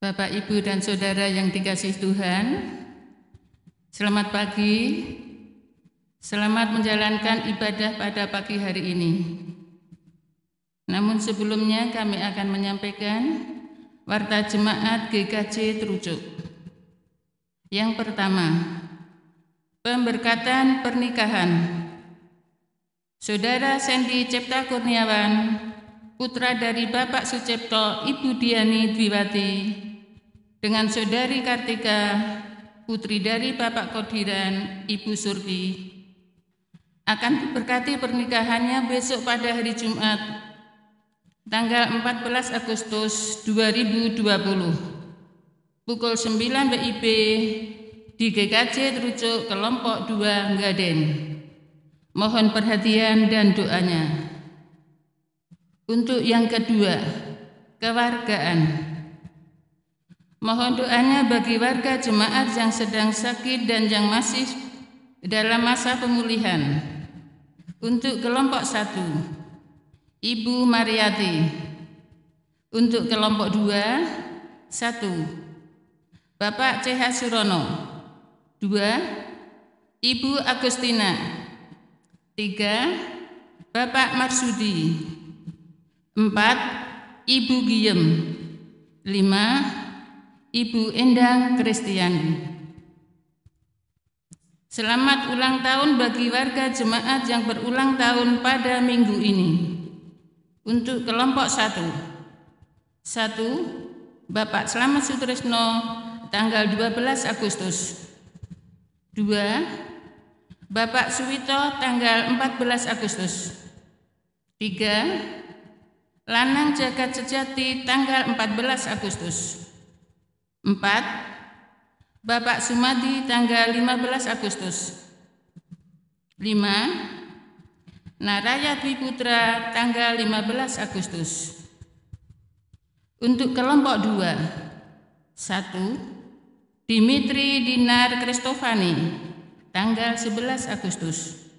Bapak, Ibu, dan Saudara yang dikasihi Tuhan, selamat pagi. Selamat menjalankan ibadah pada pagi hari ini. Namun sebelumnya kami akan menyampaikan warta jemaat GKJ Terucuk. Yang pertama, pemberkatan pernikahan. Saudara Sandy Cipta Kurniawan, putra dari Bapak Sucipto, Ibu Diani Dwiwati, dengan Saudari Kartika, putri dari Bapak Kodiran, Ibu Surti, akan diberkati pernikahannya besok pada hari Jumat, tanggal 14 Agustus 2020, pukul 9 WIB di GKJ Terucuk, kelompok 2 Nggaden. Mohon perhatian dan doanya. Untuk yang kedua, kewargaan. Mohon doanya bagi warga jemaat yang sedang sakit dan yang masih dalam masa pemulihan. Untuk kelompok 1, Ibu Mariati. Untuk kelompok 2, 1, Bapak CH Surono. 2, Ibu Agustina. 3, Bapak Marsudi. 4, Ibu Giem. 5, Ibu Endang Kristiani. Selamat ulang tahun bagi warga jemaat yang berulang tahun pada minggu ini. Untuk kelompok 1, Bapak Slamet Sutrisno, tanggal 12 Agustus. 2, Bapak Suwito, tanggal 14 Agustus. 3, Lanang Jagat Sejati, tanggal 14 Agustus. 4, Bapak Sumadi, tanggal 15 Agustus. 5, Naraya Dwi Putra, tanggal 15 Agustus. Untuk kelompok 2, 1, Dimitri Dinar Kristofani, tanggal 11 Agustus.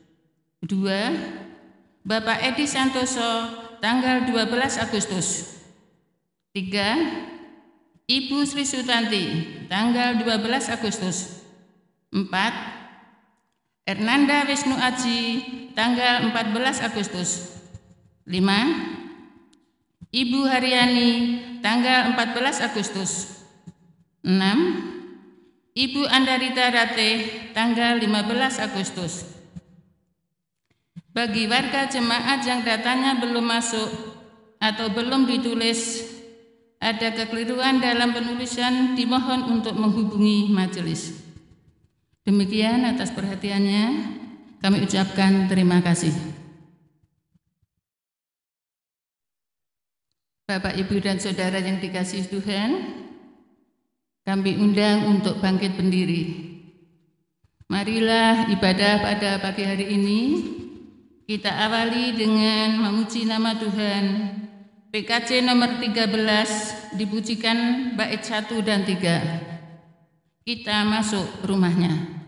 2, Bapak Edi Santoso, tanggal 12 Agustus. 3, Ibu Sri Sutanti, tanggal 12 Agustus. 4, Hernanda Wisnu Aji, tanggal 14 Agustus. 5, Ibu Haryani, tanggal 14 Agustus. 6, Ibu Andarita Ratih, tanggal 15 Agustus. Bagi warga jemaat yang datanya belum masuk atau belum ditulis, ada kekeliruan dalam penulisan, dimohon untuk menghubungi majelis. Demikian, atas perhatiannya kami ucapkan terima kasih. Bapak, Ibu, dan Saudara yang dikasihi Tuhan, kami undang untuk bangkit berdiri. Marilah ibadah pada pagi hari ini kita awali dengan memuji nama Tuhan. PKJ nomor 13 dipujikan bait 1 dan 3. Kita masuk rumahnya.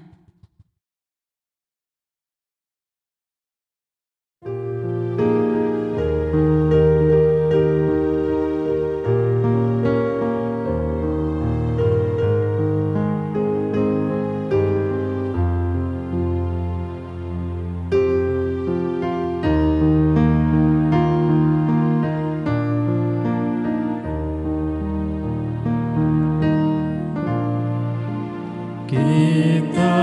Kita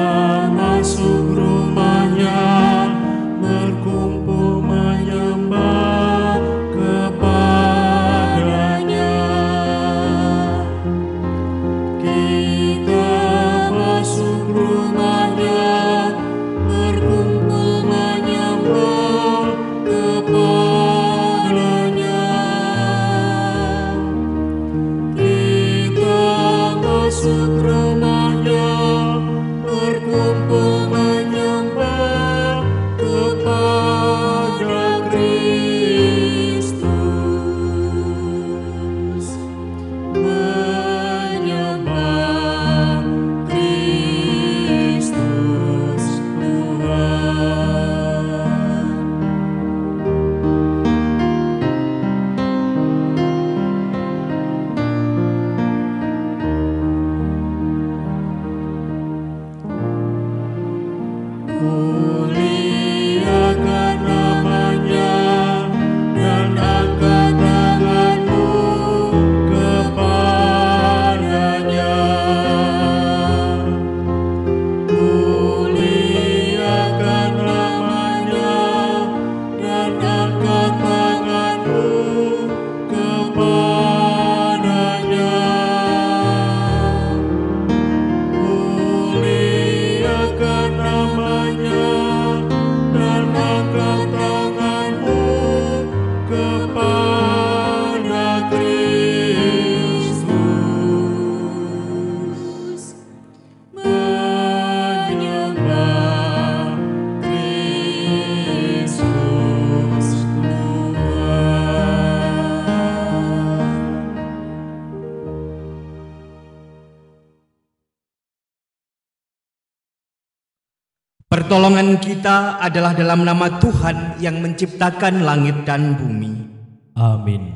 Pertolongan kita adalah dalam nama Tuhan yang menciptakan langit dan bumi. Amin.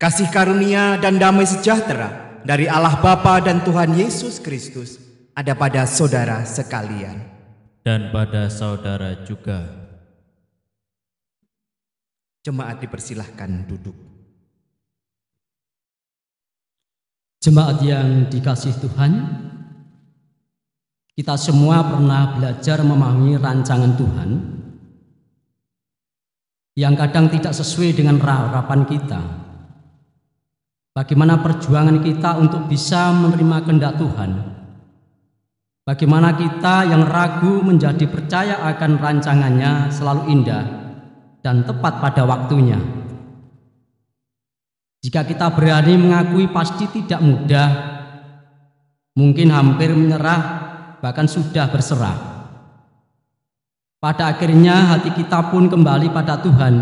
Kasih karunia dan damai sejahtera dari Allah Bapa dan Tuhan Yesus Kristus ada pada saudara sekalian. Dan pada saudara juga. Jemaat dipersilahkan duduk. Jemaat yang dikasihi Tuhan, kita semua pernah belajar memahami rancangan Tuhan yang kadang tidak sesuai dengan harapan kita. Bagaimana perjuangan kita untuk bisa menerima kehendak Tuhan? Bagaimana kita yang ragu menjadi percaya akan rancangannya selalu indah dan tepat pada waktunya? Jika kita berani mengakui pasti tidak mudah, mungkin hampir menyerah, bahkan sudah berserah. Pada akhirnya hati kita pun kembali pada Tuhan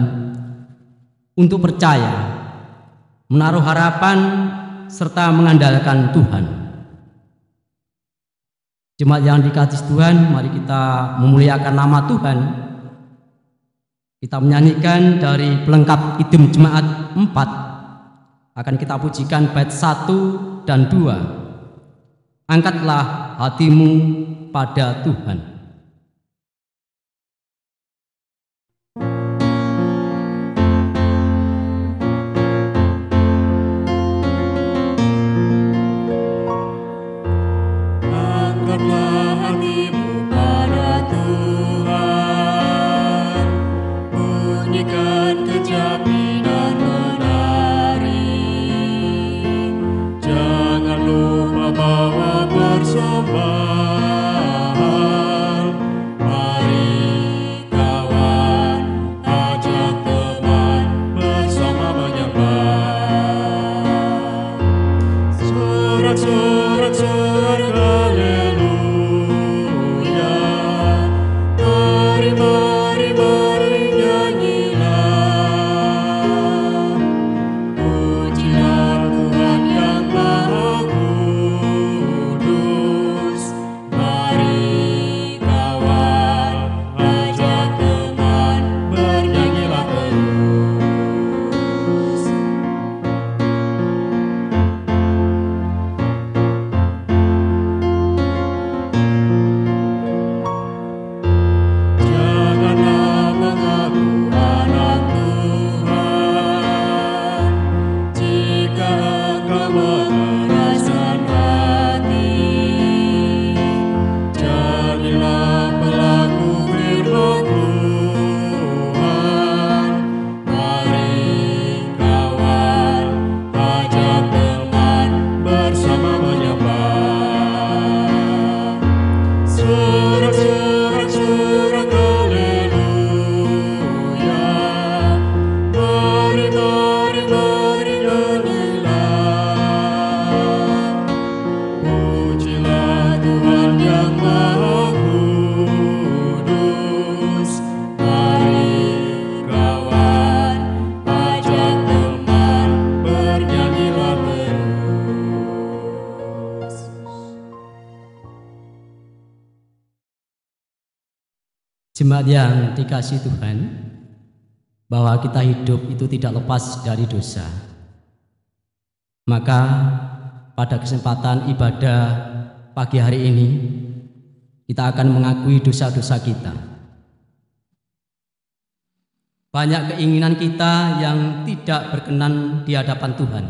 untuk percaya, menaruh harapan, serta mengandalkan Tuhan. Jemaat yang dikasihi Tuhan, mari kita memuliakan nama Tuhan. Kita menyanyikan dari pelengkap Idim Jemaat 4. Akan kita pujikan bait 1 dan 2. Angkatlah hatimu pada Tuhan. Angkatlah hatimu pada Tuhan, bunyikan kecapi dan menari, jangan lupa bawa persembahan. Mari kawan, ajak teman bersama menyembah. Sorak-sorak haleluya, mari nyanyilah. Pujilah Tuhan yang Maha Kudus. Mari kawan, ajak teman, bernyanyilah terus. Janganlah mengaku anak Tuhan jika engkau mengeraskan hati. Jadilah pelaku firman Tuhan. Mari kawan, ajak teman, bersama menyembah. Sorak-sorak haleluya, mari nyanyilah. Pujilah Tuhan yang Maha Kudus. Mari kawan, ajak teman, bernyanyilah terus. Jemaat yang dikasihi Tuhan, bahwa kita hidup itu tidak lepas dari dosa. Maka pada kesempatan ibadah pagi hari ini, kita akan mengakui dosa-dosa kita. Banyak keinginan kita yang tidak berkenan di hadapan Tuhan.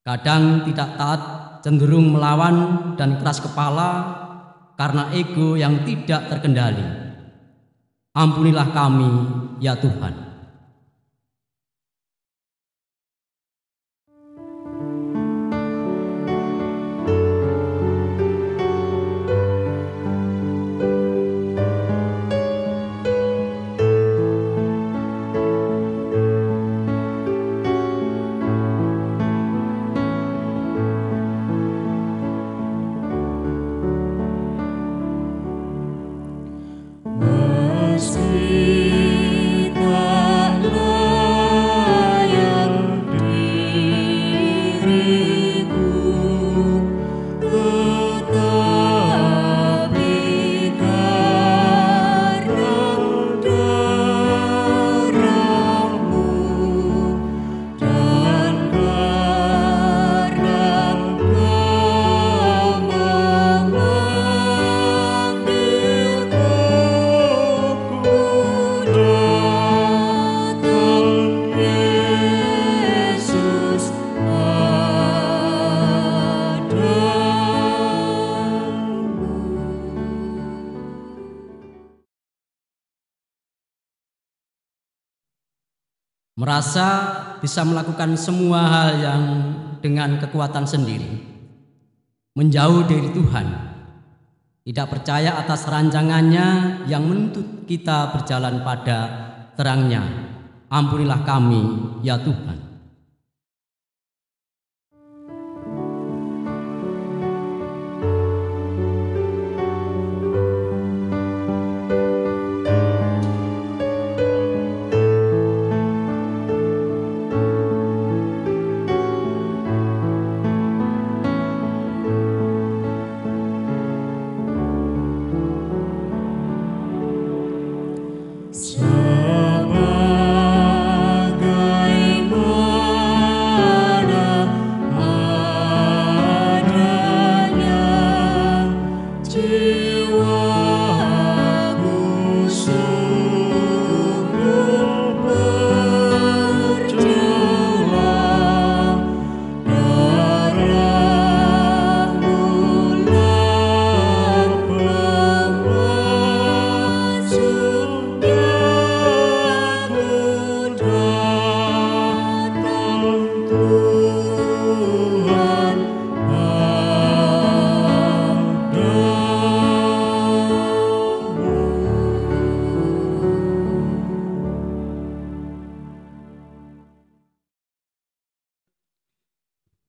Kadang tidak taat, cenderung melawan dan keras kepala karena ego yang tidak terkendali. Ampunilah kami, ya Tuhan. Meski tak merasa bisa melakukan semua hal yang dengan kekuatan sendiri, menjauh dari Tuhan, tidak percaya atas rancangannya yang menuntut kita berjalan pada terangnya. Ampunilah kami, ya Tuhan.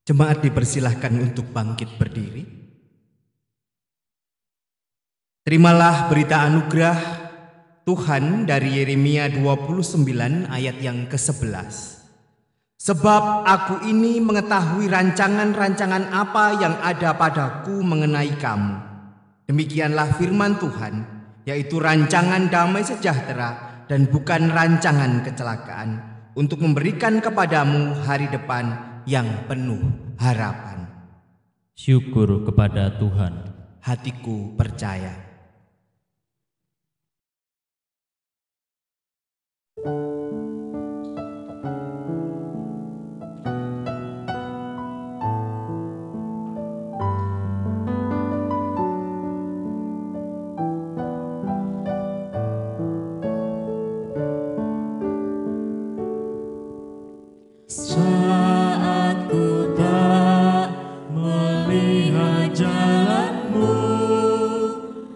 Jemaat dipersilahkan untuk bangkit berdiri. Terimalah berita anugerah Tuhan dari Yeremia 29 ayat yang ke-11. Sebab aku ini mengetahui rancangan-rancangan apa yang ada padaku mengenai kamu. Demikianlah firman Tuhan, yaitu rancangan damai sejahtera dan bukan rancangan kecelakaan, untuk memberikan kepadamu hari depan yang penuh harapan. Syukur kepada Tuhan. Hatiku percaya. Saat ku tak melihat jalanmu,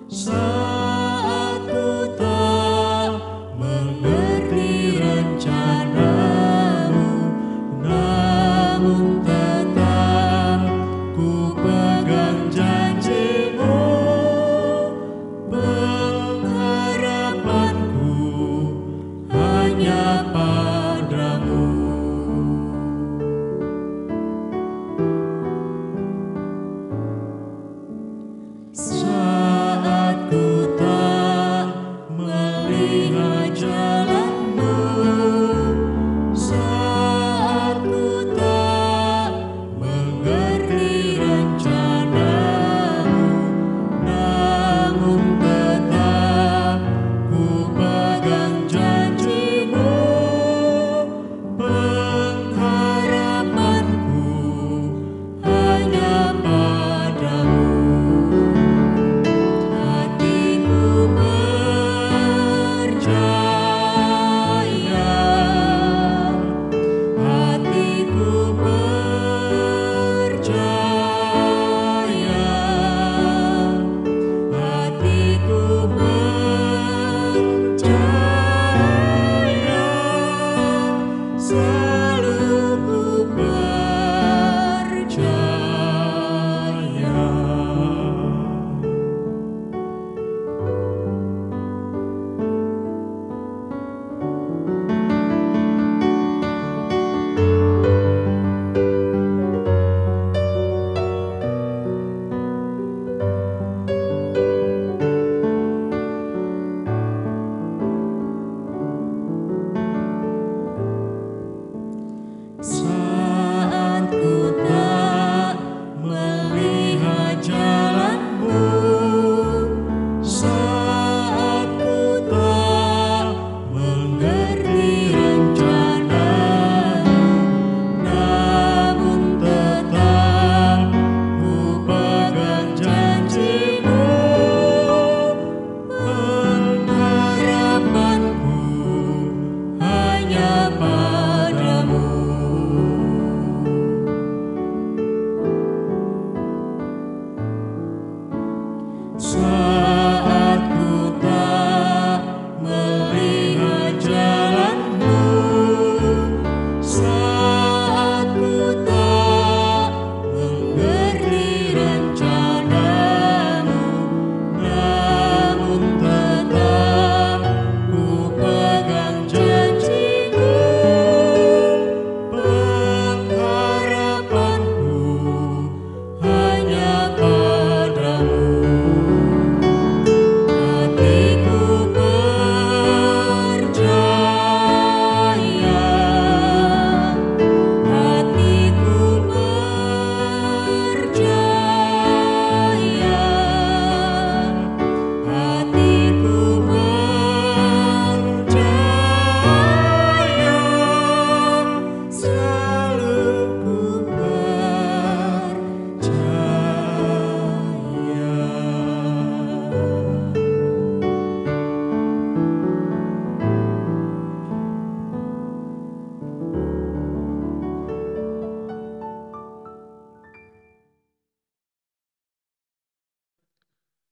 saat ku tak mengerti rencanamu, namun tetap ku pegang janjimu. Pengharapanku hanya padamu.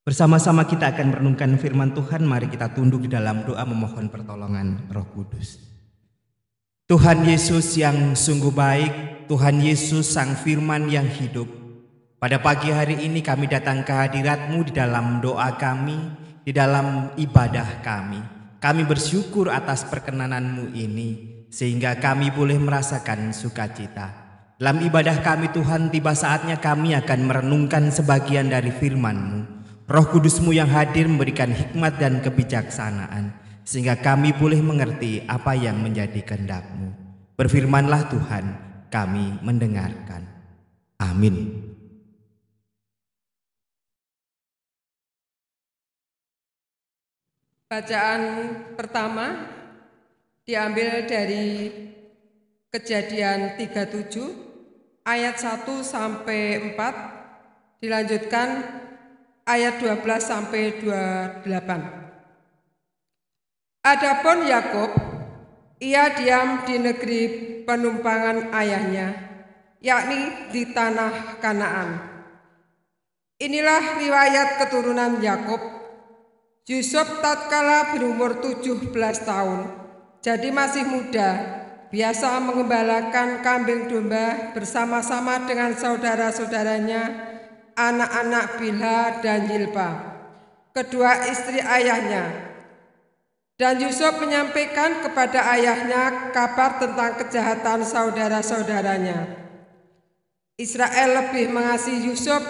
Bersama-sama kita akan merenungkan firman Tuhan. Mari kita tunduk di dalam doa memohon pertolongan Roh Kudus. Tuhan Yesus yang sungguh baik, Tuhan Yesus Sang Firman yang hidup, pada pagi hari ini kami datang ke hadirat-Mu di dalam doa kami, di dalam ibadah kami. Kami bersyukur atas perkenanan-Mu ini, sehingga kami boleh merasakan sukacita. Dalam ibadah kami Tuhan, tiba saatnya kami akan merenungkan sebagian dari firman-Mu. Roh Kudus-Mu yang hadir memberikan hikmat dan kebijaksanaan, sehingga kami boleh mengerti apa yang menjadi kehendak-Mu. Berfirmanlah Tuhan, kami mendengarkan. Amin. Bacaan pertama diambil dari Kejadian 37 ayat 1 sampai 4, dilanjutkan ayat 12 sampai 28. Adapun Yakub, ia diam di negeri penumpangan ayahnya, yakni di tanah Kanaan. Inilah riwayat keturunan Yakub. Yusuf tatkala berumur 17 tahun, jadi masih muda, biasa mengembalakan kambing domba bersama-sama dengan saudara-saudaranya, anak-anak Bilha dan Yilpa, kedua istri ayahnya. Dan Yusuf menyampaikan kepada ayahnya kabar tentang kejahatan saudara-saudaranya. Israel lebih mengasihi Yusuf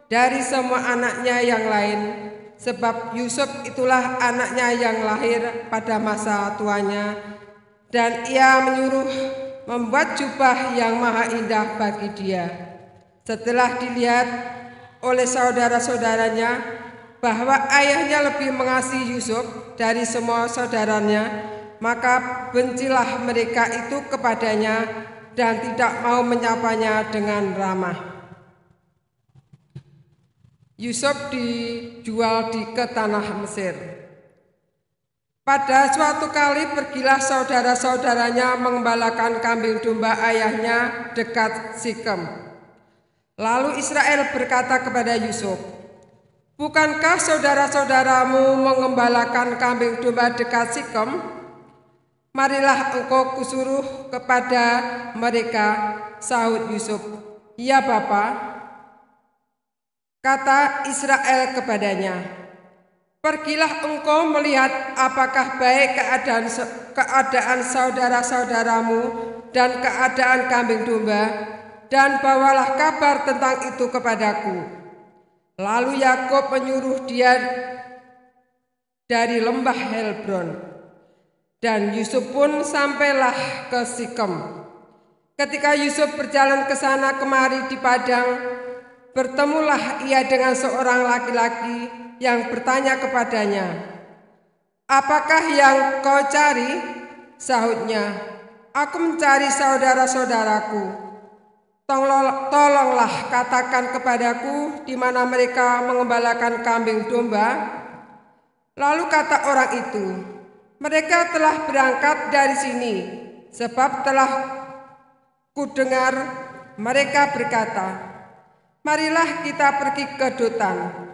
dari semua anaknya yang lain, sebab Yusuf itulah anaknya yang lahir pada masa tuanya, dan ia menyuruh membuat jubah yang maha indah bagi dia. Setelah dilihat oleh saudara-saudaranya bahwa ayahnya lebih mengasihi Yusuf dari semua saudaranya, maka bencilah mereka itu kepadanya dan tidak mau menyapanya dengan ramah. Yusuf dijual ke tanah Mesir. Pada suatu kali pergilah saudara-saudaranya mengembalakan kambing domba ayahnya dekat Sikem. Lalu Israel berkata kepada Yusuf, "Bukankah saudara-saudaramu mengembalakan kambing domba dekat Sikem? Marilah engkau kusuruh kepada mereka." Sahut Yusuf, "Ya Bapa." Kata Israel kepadanya, "Pergilah engkau melihat apakah baik keadaan saudara-saudaramu dan keadaan kambing domba, dan bawalah kabar tentang itu kepadaku." Lalu Yakub menyuruh dia dari lembah Helbron, dan Yusuf pun sampailah ke Sikem. Ketika Yusuf berjalan ke sana kemari di padang, bertemulah ia dengan seorang laki-laki yang bertanya kepadanya, "Apakah yang kau cari?" Sahutnya, "Aku mencari saudara-saudaraku. Tolonglah katakan kepadaku di mana mereka mengembalakan kambing domba." Lalu kata orang itu, "Mereka telah berangkat dari sini, sebab telah kudengar mereka berkata, 'Marilah kita pergi ke Dotan.'"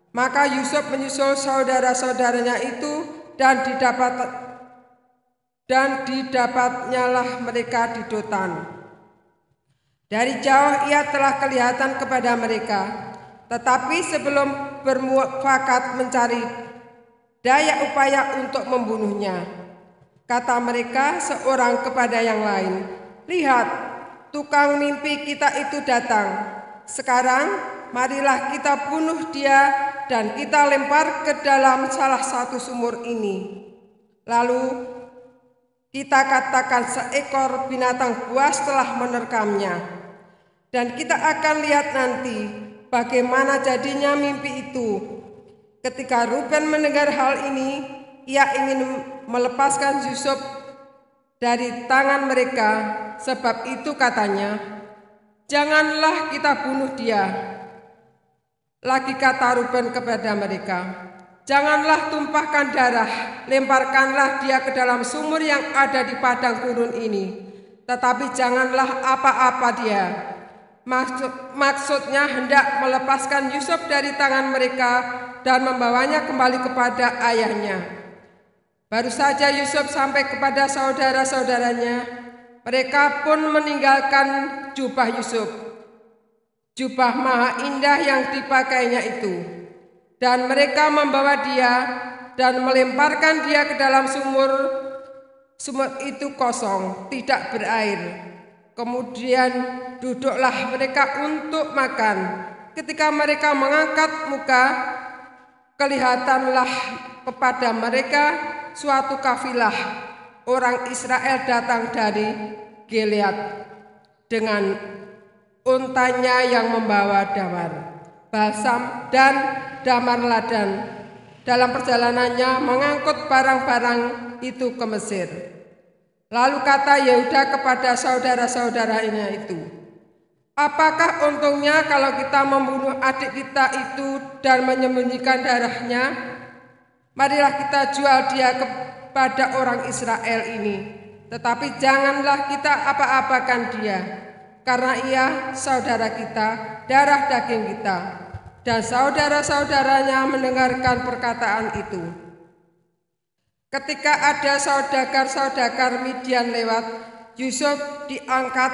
Maka Yusuf menyusul saudara-saudaranya itu dan didapatnyalah mereka di Dotan. Dari jauh ia telah kelihatan kepada mereka, tetapi sebelum bermufakat mencari daya upaya untuk membunuhnya, kata mereka seorang kepada yang lain, "Lihat, tukang mimpi kita itu datang. Sekarang marilah kita bunuh dia dan kita lempar ke dalam salah satu sumur ini. Lalu kita katakan seekor binatang buas telah menerkamnya. Dan kita akan lihat nanti bagaimana jadinya mimpi itu." Ketika Ruben mendengar hal ini, ia ingin melepaskan Yusuf dari tangan mereka. Sebab itu katanya, "Janganlah kita bunuh dia." Lagi kata Ruben kepada mereka, "Janganlah tumpahkan darah, lemparkanlah dia ke dalam sumur yang ada di padang gurun ini. Tetapi janganlah apa-apa dia." Maksudnya hendak melepaskan Yusuf dari tangan mereka dan membawanya kembali kepada ayahnya. Baru saja Yusuf sampai kepada saudara-saudaranya, mereka pun meninggalkan jubah Yusuf, jubah maha indah yang dipakainya itu, dan mereka membawa dia dan melemparkan dia ke dalam sumur. Sumur itu kosong, tidak berair. Kemudian duduklah mereka untuk makan. Ketika mereka mengangkat muka, kelihatanlah kepada mereka suatu kafilah orang Israel datang dari Gilead dengan untanya yang membawa damar, balsam, dan damar ladan. Dalam perjalanannya mengangkut barang-barang itu ke Mesir. Lalu kata Yehuda kepada saudara-saudaranya itu, apakah untungnya kalau kita membunuh adik kita itu dan menyembunyikan darahnya? Marilah kita jual dia kepada orang Israel ini. Tetapi janganlah kita apa-apakan dia, karena ia saudara kita, darah daging kita. Dan saudara-saudaranya mendengarkan perkataan itu. Ketika ada saudagar-saudagar Midian lewat, Yusuf diangkat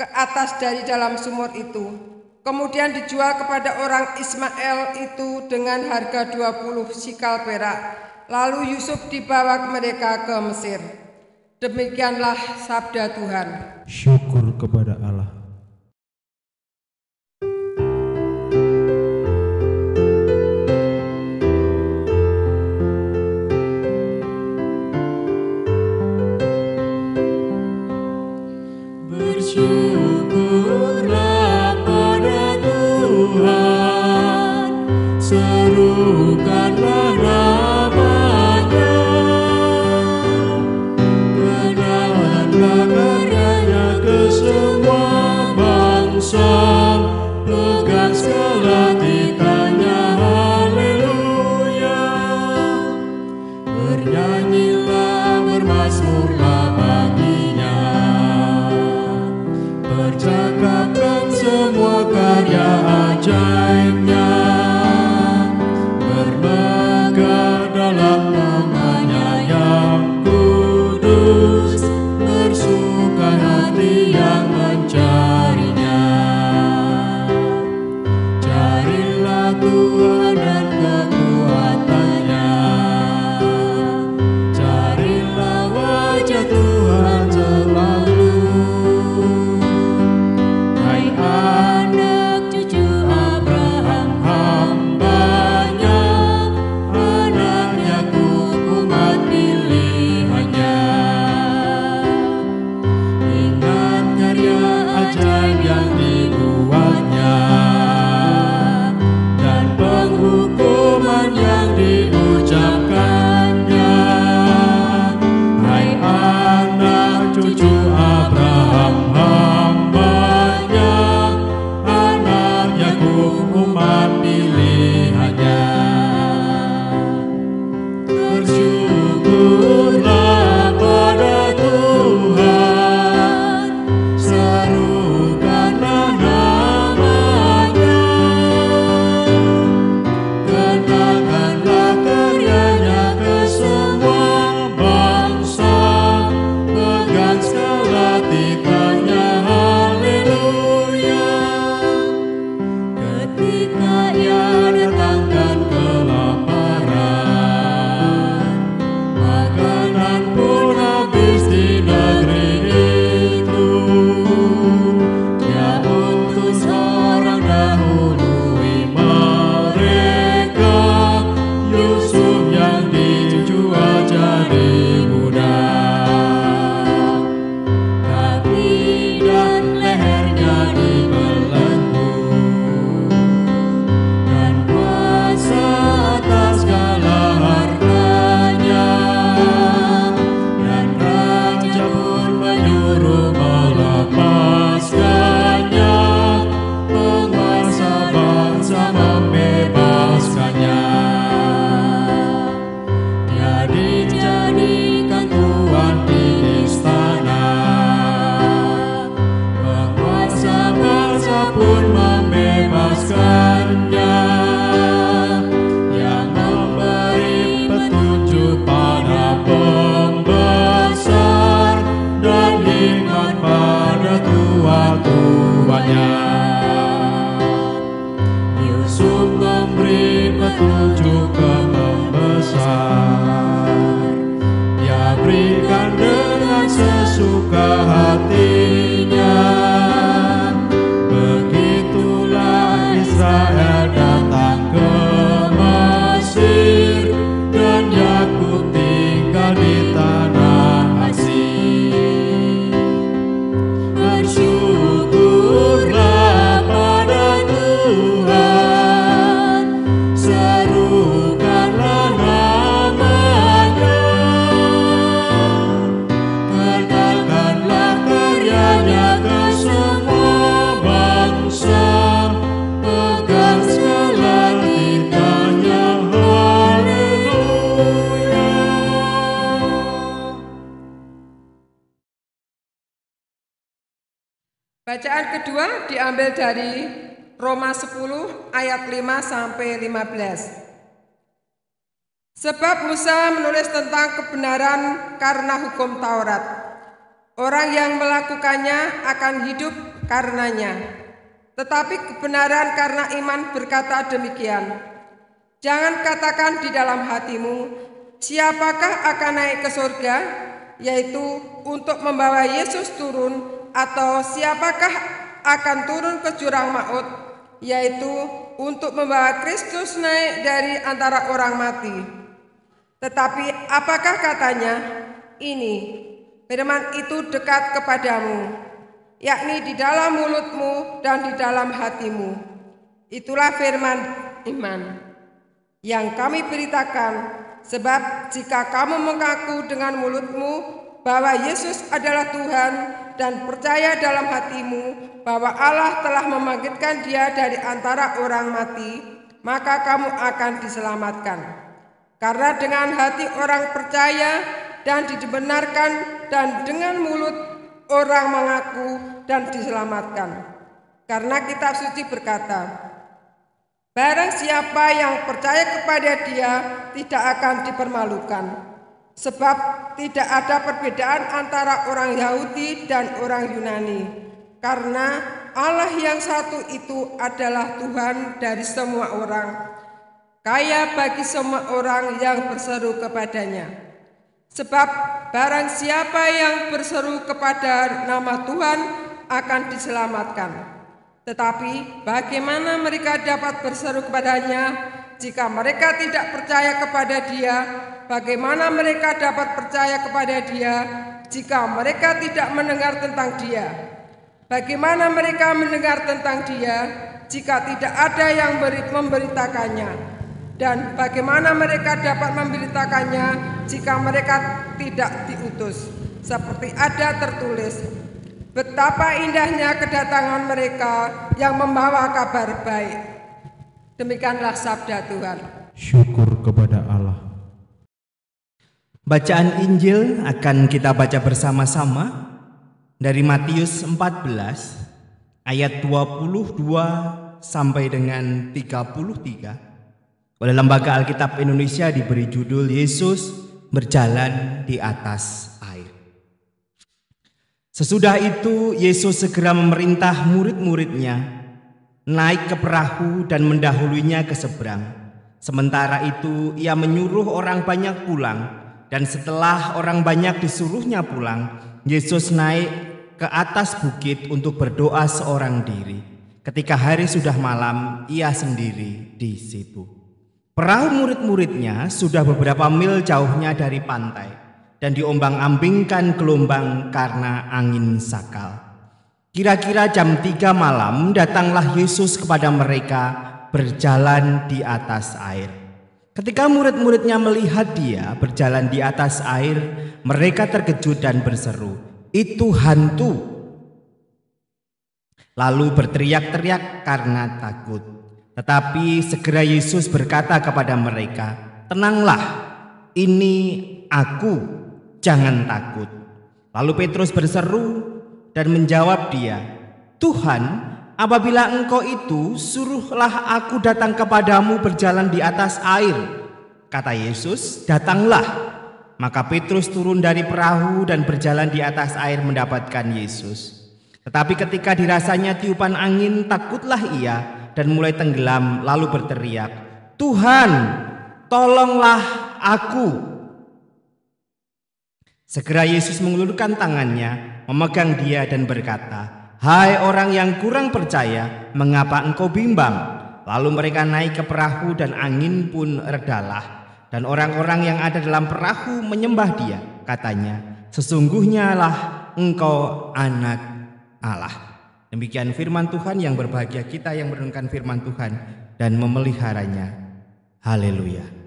ke atas dari dalam sumur itu. Kemudian dijual kepada orang Ismail itu dengan harga 20 sikal perak. Lalu Yusuf dibawa mereka ke Mesir. Demikianlah sabda Tuhan. Syukur kepada Allah. Bersyukurlah pada Tuhan, serukanlah nama-Nya, kenangkanlah karyanya ke semua bangsa, pegang segala titanya, haleluya. Bernyanyilah, bermazmurlah baginya, percakapkan semua karya ajaibnya, bermegah dalam nama-Nya yang kudus, bersuka hati yang mencarinya. tuannya. Yusuf memberi petunjuk ke pembesar, dia berikan dengan sesuka hatinya. Begitulah Israel datang ke Mesir, dan Yakub tinggal di tanah asing. Bersyukurlah pada Tuhan, serukanlah namanya, kenalkanlah karyanya ke semua bangsa, pegang segala titahnya, haleluya. Bacaan kedua diambil dari Roma 10 ayat 5 sampai 15. Sebab Musa menulis tentang kebenaran karena hukum Taurat. Orang yang melakukannya akan hidup karenanya. Tetapi kebenaran karena iman berkata demikian. Jangan katakan di dalam hatimu, siapakah akan naik ke surga, yaitu untuk membawa Yesus turun, atau siapakah akan turun ke jurang maut, yaitu untuk membawa Kristus naik dari antara orang mati. Tetapi apakah katanya? Ini, firman itu dekat kepadamu, yakni di dalam mulutmu dan di dalam hatimu. Itulah firman iman yang kami beritakan, sebab jika kamu mengaku dengan mulutmu bahwa Yesus adalah Tuhan, dan percaya dalam hatimu bahwa Allah telah membangkitkan dia dari antara orang mati, maka kamu akan diselamatkan. Karena dengan hati orang percaya dan dibenarkan, dan dengan mulut orang mengaku dan diselamatkan. Karena kitab suci berkata, barang siapa yang percaya kepada dia tidak akan dipermalukan. Sebab tidak ada perbedaan antara orang Yahudi dan orang Yunani, karena Allah yang satu itu adalah Tuhan dari semua orang, kaya bagi semua orang yang berseru kepadanya. Sebab barang siapa yang berseru kepada nama Tuhan akan diselamatkan. Tetapi bagaimana mereka dapat berseru kepadanya jika mereka tidak percaya kepada dia? Bagaimana mereka dapat percaya kepada dia jika mereka tidak mendengar tentang dia? Bagaimana mereka mendengar tentang dia jika tidak ada yang memberitakannya? Dan bagaimana mereka dapat memberitakannya jika mereka tidak diutus? Seperti ada tertulis, betapa indahnya kedatangan mereka yang membawa kabar baik. Demikianlah sabda Tuhan. Syukur kepada Allah. Bacaan Injil akan kita baca bersama-sama dari Matius 14 ayat 22 sampai dengan 33. Oleh Lembaga Alkitab Indonesia diberi judul Yesus berjalan di atas air. Sesudah itu Yesus segera memerintah murid-muridnya naik ke perahu dan mendahulunya ke seberang. Sementara itu ia menyuruh orang banyak pulang. Dan setelah orang banyak disuruhnya pulang, Yesus naik ke atas bukit untuk berdoa seorang diri. Ketika hari sudah malam, ia sendiri di situ. Perahu murid-muridnya sudah beberapa mil jauhnya dari pantai dan diombang-ambingkan gelombang karena angin sakal. Kira-kira jam 3 malam datanglah Yesus kepada mereka berjalan di atas air. Ketika murid-muridnya melihat dia berjalan di atas air, mereka terkejut dan berseru, "Itu hantu!" Lalu berteriak-teriak karena takut. Tetapi segera Yesus berkata kepada mereka, "Tenanglah, ini aku, jangan takut." Lalu Petrus berseru dan menjawab dia, "Tuhan, apabila engkau itu, suruhlah aku datang kepadamu berjalan di atas air." Kata Yesus, "Datanglah." Maka Petrus turun dari perahu dan berjalan di atas air mendapatkan Yesus. Tetapi ketika dirasanya tiupan angin, takutlah ia dan mulai tenggelam, lalu berteriak, "Tuhan, tolonglah aku." Segera Yesus mengulurkan tangannya, memegang dia dan berkata, "Hai orang yang kurang percaya, mengapa engkau bimbang?" Lalu mereka naik ke perahu dan angin pun redalah. Dan orang-orang yang ada dalam perahu menyembah dia. Katanya, "Sesungguhnya lah engkau anak Allah." Demikian firman Tuhan. Yang berbahagia kita yang merenungkan firman Tuhan dan memeliharanya. Haleluya.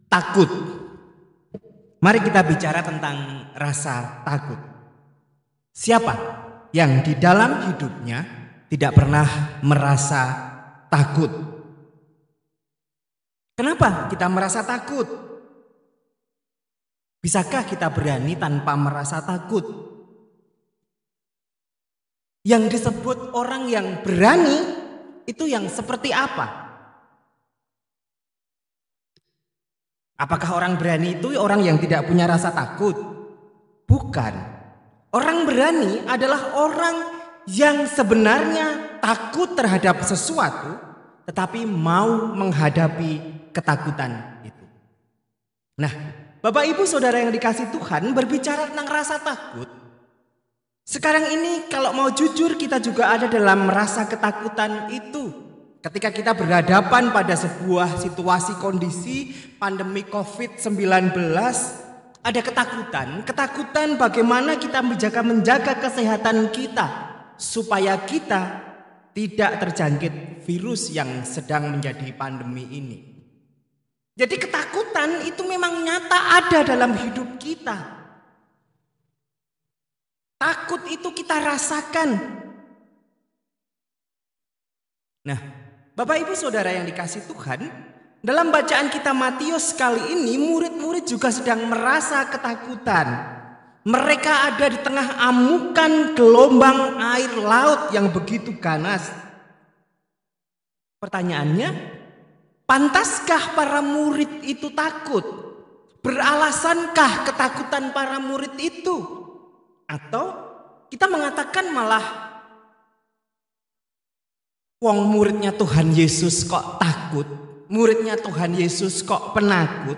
Takut. Mari kita bicara tentang rasa takut. Siapa yang di dalam hidupnya tidak pernah merasa takut? Kenapa kita merasa takut? Bisakah kita berani tanpa merasa takut? Yang disebut orang yang berani itu yang seperti apa? Apakah orang berani itu orang yang tidak punya rasa takut? Bukan. Orang berani adalah orang yang sebenarnya takut terhadap sesuatu, tetapi mau menghadapi ketakutan itu. Nah, Bapak Ibu Saudara yang dikasihi Tuhan, berbicara tentang rasa takut. Sekarang ini kalau mau jujur, kita juga ada dalam rasa ketakutan itu. Ketika kita berhadapan pada sebuah situasi kondisi pandemi COVID-19, ada ketakutan bagaimana kita menjaga kesehatan kita supaya kita tidak terjangkit virus yang sedang menjadi pandemi ini. Jadi ketakutan itu memang nyata ada dalam hidup kita. Takut itu kita rasakan. Nah, Bapak Ibu Saudara yang dikasihi Tuhan, dalam bacaan kita Matius kali ini, murid-murid juga sedang merasa ketakutan. Mereka ada di tengah amukan gelombang air laut yang begitu ganas. Pertanyaannya, pantaskah para murid itu takut? Beralasankah ketakutan para murid itu? Atau kita mengatakan malah, wong muridnya Tuhan Yesus kok takut, muridnya Tuhan Yesus kok penakut.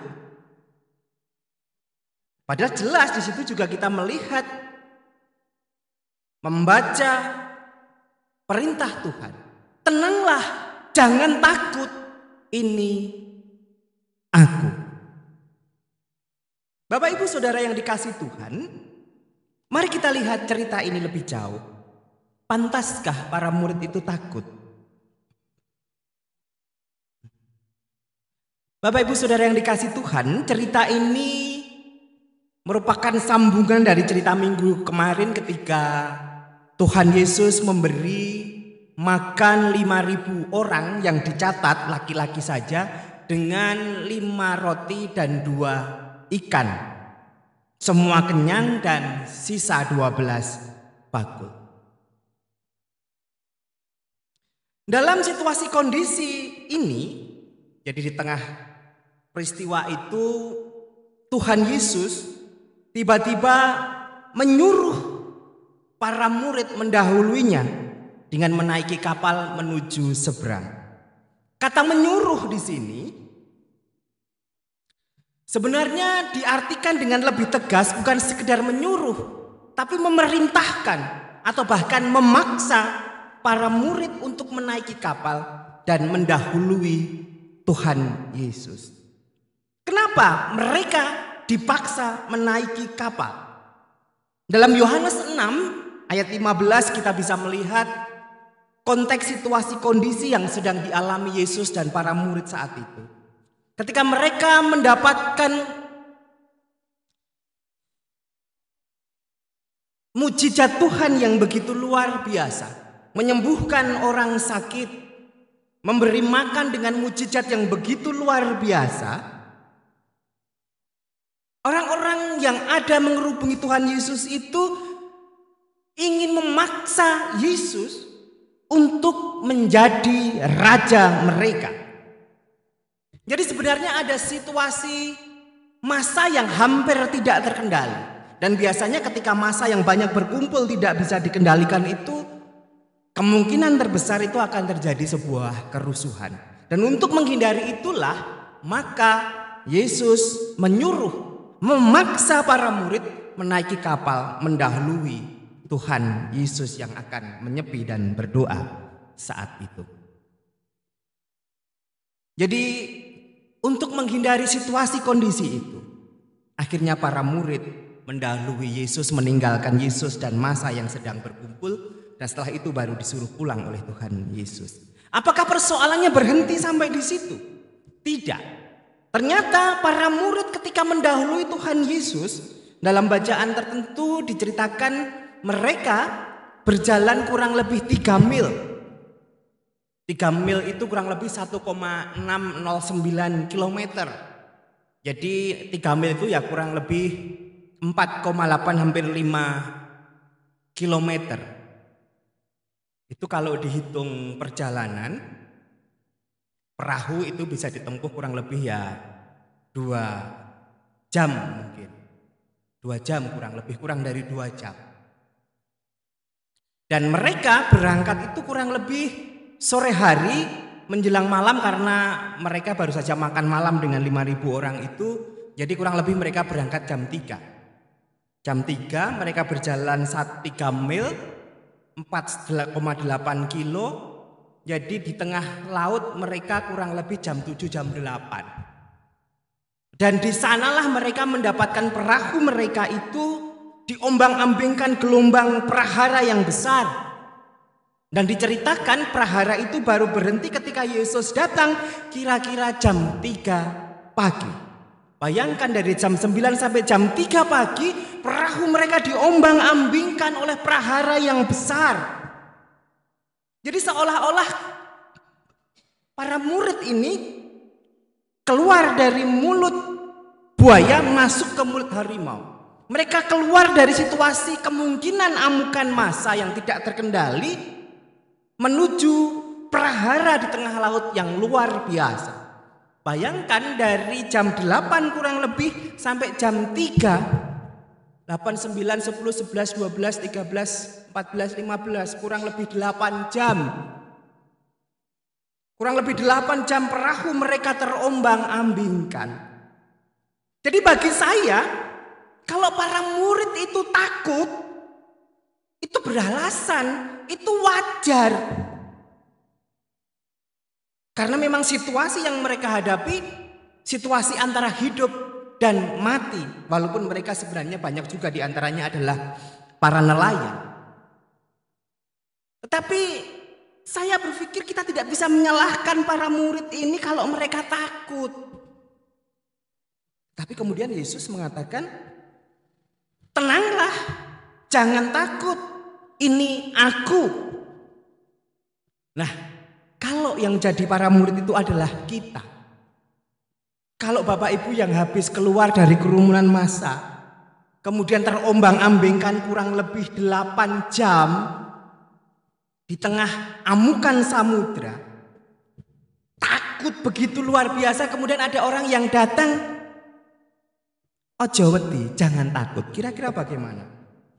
Padahal jelas di situ juga kita melihat, membaca perintah Tuhan. Tenanglah, jangan takut, ini aku. Bapak Ibu Saudara yang dikasihi Tuhan, mari kita lihat cerita ini lebih jauh. Pantaskah para murid itu takut? Bapak Ibu Saudara yang dikasihi Tuhan, cerita ini merupakan sambungan dari cerita minggu kemarin ketika Tuhan Yesus memberi makan 5.000 orang yang dicatat laki-laki saja dengan 5 roti dan 2 ikan. Semua kenyang dan sisa 12 bakul. Dalam situasi kondisi ini, jadi di tengah peristiwa itu, Tuhan Yesus tiba-tiba menyuruh para murid mendahuluinya dengan menaiki kapal menuju seberang. Kata menyuruh di sini sebenarnya diartikan dengan lebih tegas, bukan sekedar menyuruh, tapi memerintahkan atau bahkan memaksa para murid untuk menaiki kapal dan mendahului Tuhan Yesus. Kenapa mereka dipaksa menaiki kapal? Dalam Yohanes 6 ayat 15 kita bisa melihat konteks situasi kondisi yang sedang dialami Yesus dan para murid saat itu. Ketika mereka mendapatkan mujizat Tuhan yang begitu luar biasa, menyembuhkan orang sakit, memberi makan dengan mujizat yang begitu luar biasa, orang-orang yang ada mengerubungi Tuhan Yesus itu ingin memaksa Yesus untuk menjadi raja mereka. Jadi sebenarnya ada situasi masa yang hampir tidak terkendali. Dan biasanya ketika masa yang banyak berkumpul tidak bisa dikendalikan itu, kemungkinan terbesar itu akan terjadi sebuah kerusuhan. Dan untuk menghindari itulah, maka Yesus memaksa para murid menaiki kapal mendahului Tuhan Yesus yang akan menyepi dan berdoa saat itu. Jadi untuk menghindari situasi kondisi itu, akhirnya para murid mendahului Yesus, meninggalkan Yesus dan masa yang sedang berkumpul, dan setelah itu baru disuruh pulang oleh Tuhan Yesus. Apakah persoalannya berhenti sampai di situ? Tidak. Ternyata para murid ketika mendahului Tuhan Yesus, dalam bacaan tertentu diceritakan mereka berjalan kurang lebih 3 mil. 3 mil itu kurang lebih 1,609 km. Jadi 3 mil itu ya kurang lebih 4,8 hampir 5 kilometer. Itu kalau dihitung perjalanan, perahu itu bisa ditempuh kurang lebih ya 2 jam mungkin. 2 jam kurang dari 2 jam. Dan mereka berangkat itu kurang lebih sore hari menjelang malam karena mereka baru saja makan malam dengan 5.000 orang itu. Jadi kurang lebih mereka berangkat jam 3. Jam 3 mereka berjalan 3 mil 4,8 kilo. Jadi di tengah laut mereka kurang lebih jam 7 jam 8. Dan di sanalah mereka mendapatkan perahu mereka itu diombang-ambingkan gelombang prahara yang besar. Dan diceritakan prahara itu baru berhenti ketika Yesus datang kira-kira jam 3 pagi. Bayangkan dari jam 9 sampai jam 3 pagi perahu mereka diombang-ambingkan oleh prahara yang besar. Jadi seolah-olah para murid ini keluar dari mulut buaya masuk ke mulut harimau. Mereka keluar dari situasi kemungkinan amukan massa yang tidak terkendali menuju prahara di tengah laut yang luar biasa. Bayangkan dari jam 8 kurang lebih sampai jam 3, 8, 9, 10, 11, 12, 13, 14, 15, kurang lebih 8 jam. Kurang lebih 8 jam perahu mereka terombang-ambingkan. Jadi bagi saya, kalau para murid itu takut, itu beralasan, itu wajar. Karena memang situasi yang mereka hadapi, situasi antara hidup dan mati. Walaupun mereka sebenarnya banyak juga diantaranya adalah para nelayan. Tetapi saya berpikir kita tidak bisa menyalahkan para murid ini kalau mereka takut. Tapi kemudian Yesus mengatakan, tenanglah, jangan takut, ini aku. Nah, kalau yang jadi para murid itu adalah kita. Kalau Bapak Ibu yang habis keluar dari kerumunan massa, kemudian terombang-ambingkan kurang lebih 8 jam di tengah amukan samudra, takut begitu luar biasa, kemudian ada orang yang datang, ojo wedi, jangan takut. Kira-kira bagaimana?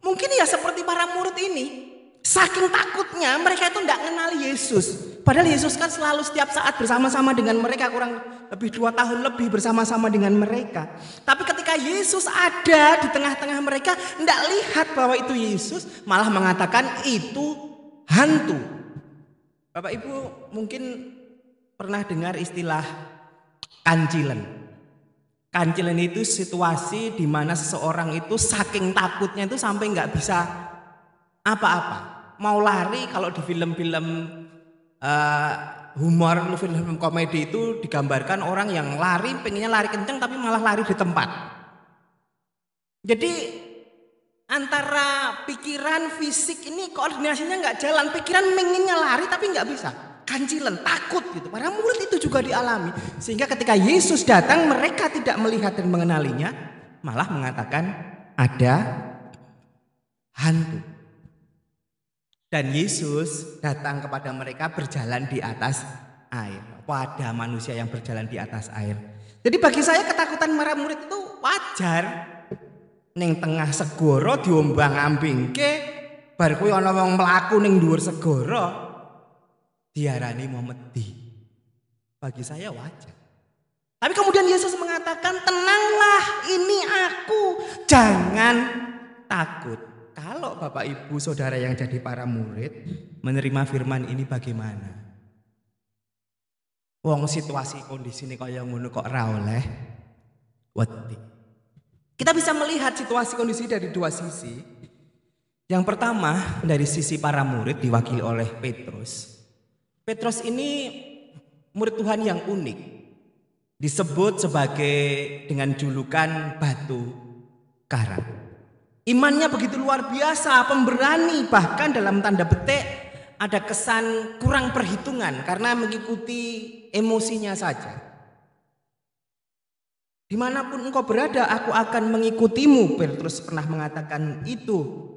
Mungkin ya seperti para murid ini. Saking takutnya mereka itu tidak mengenali Yesus. Padahal Yesus kan selalu setiap saat bersama-sama dengan mereka, kurang lebih 2 tahun lebih bersama-sama dengan mereka. Tapi ketika Yesus ada di tengah-tengah mereka, tidak lihat bahwa itu Yesus, malah mengatakan itu hantu. Bapak Ibu mungkin pernah dengar istilah kancilen. Kancilen itu situasi di mana seseorang itu saking takutnya itu sampai nggak bisa apa-apa. Mau lari, kalau di film-film humor, film komedi itu digambarkan orang yang lari, pengennya lari kencang tapi malah lari di tempat. Jadi Antara pikiran, fisik ini koordinasinya nggak jalan. Pikiran menginginnya lari tapi nggak bisa. Kancilan, takut gitu. Para murid itu juga dialami. Sehingga ketika Yesus datang mereka tidak melihat dan mengenalinya. Malah mengatakan ada hantu. Dan Yesus datang kepada mereka berjalan di atas air. Ada manusia yang berjalan di atas air. Jadi bagi saya ketakutan para murid itu wajar. Ning tengah segara diombang-ambingke bar kuwi ana wong mlaku ning dhuwur segara diarani mau medhi. Bagi saya wajar. Tapi kemudian Yesus mengatakan, tenanglah, ini aku, jangan takut. Kalau Bapak Ibu Saudara yang jadi para murid menerima firman ini bagaimana? Wong situasi kondisi ini kaya ngono kok ra oleh wedi. Kita bisa melihat situasi kondisi dari dua sisi. Yang pertama dari sisi para murid diwakili oleh Petrus. Petrus ini murid Tuhan yang unik. Disebut sebagai dengan julukan batu karang. Imannya begitu luar biasa, pemberani, bahkan dalam tanda petik ada kesan kurang perhitungan karena mengikuti emosinya saja. Dimanapun engkau berada, aku akan mengikutimu. Petrus pernah mengatakan itu.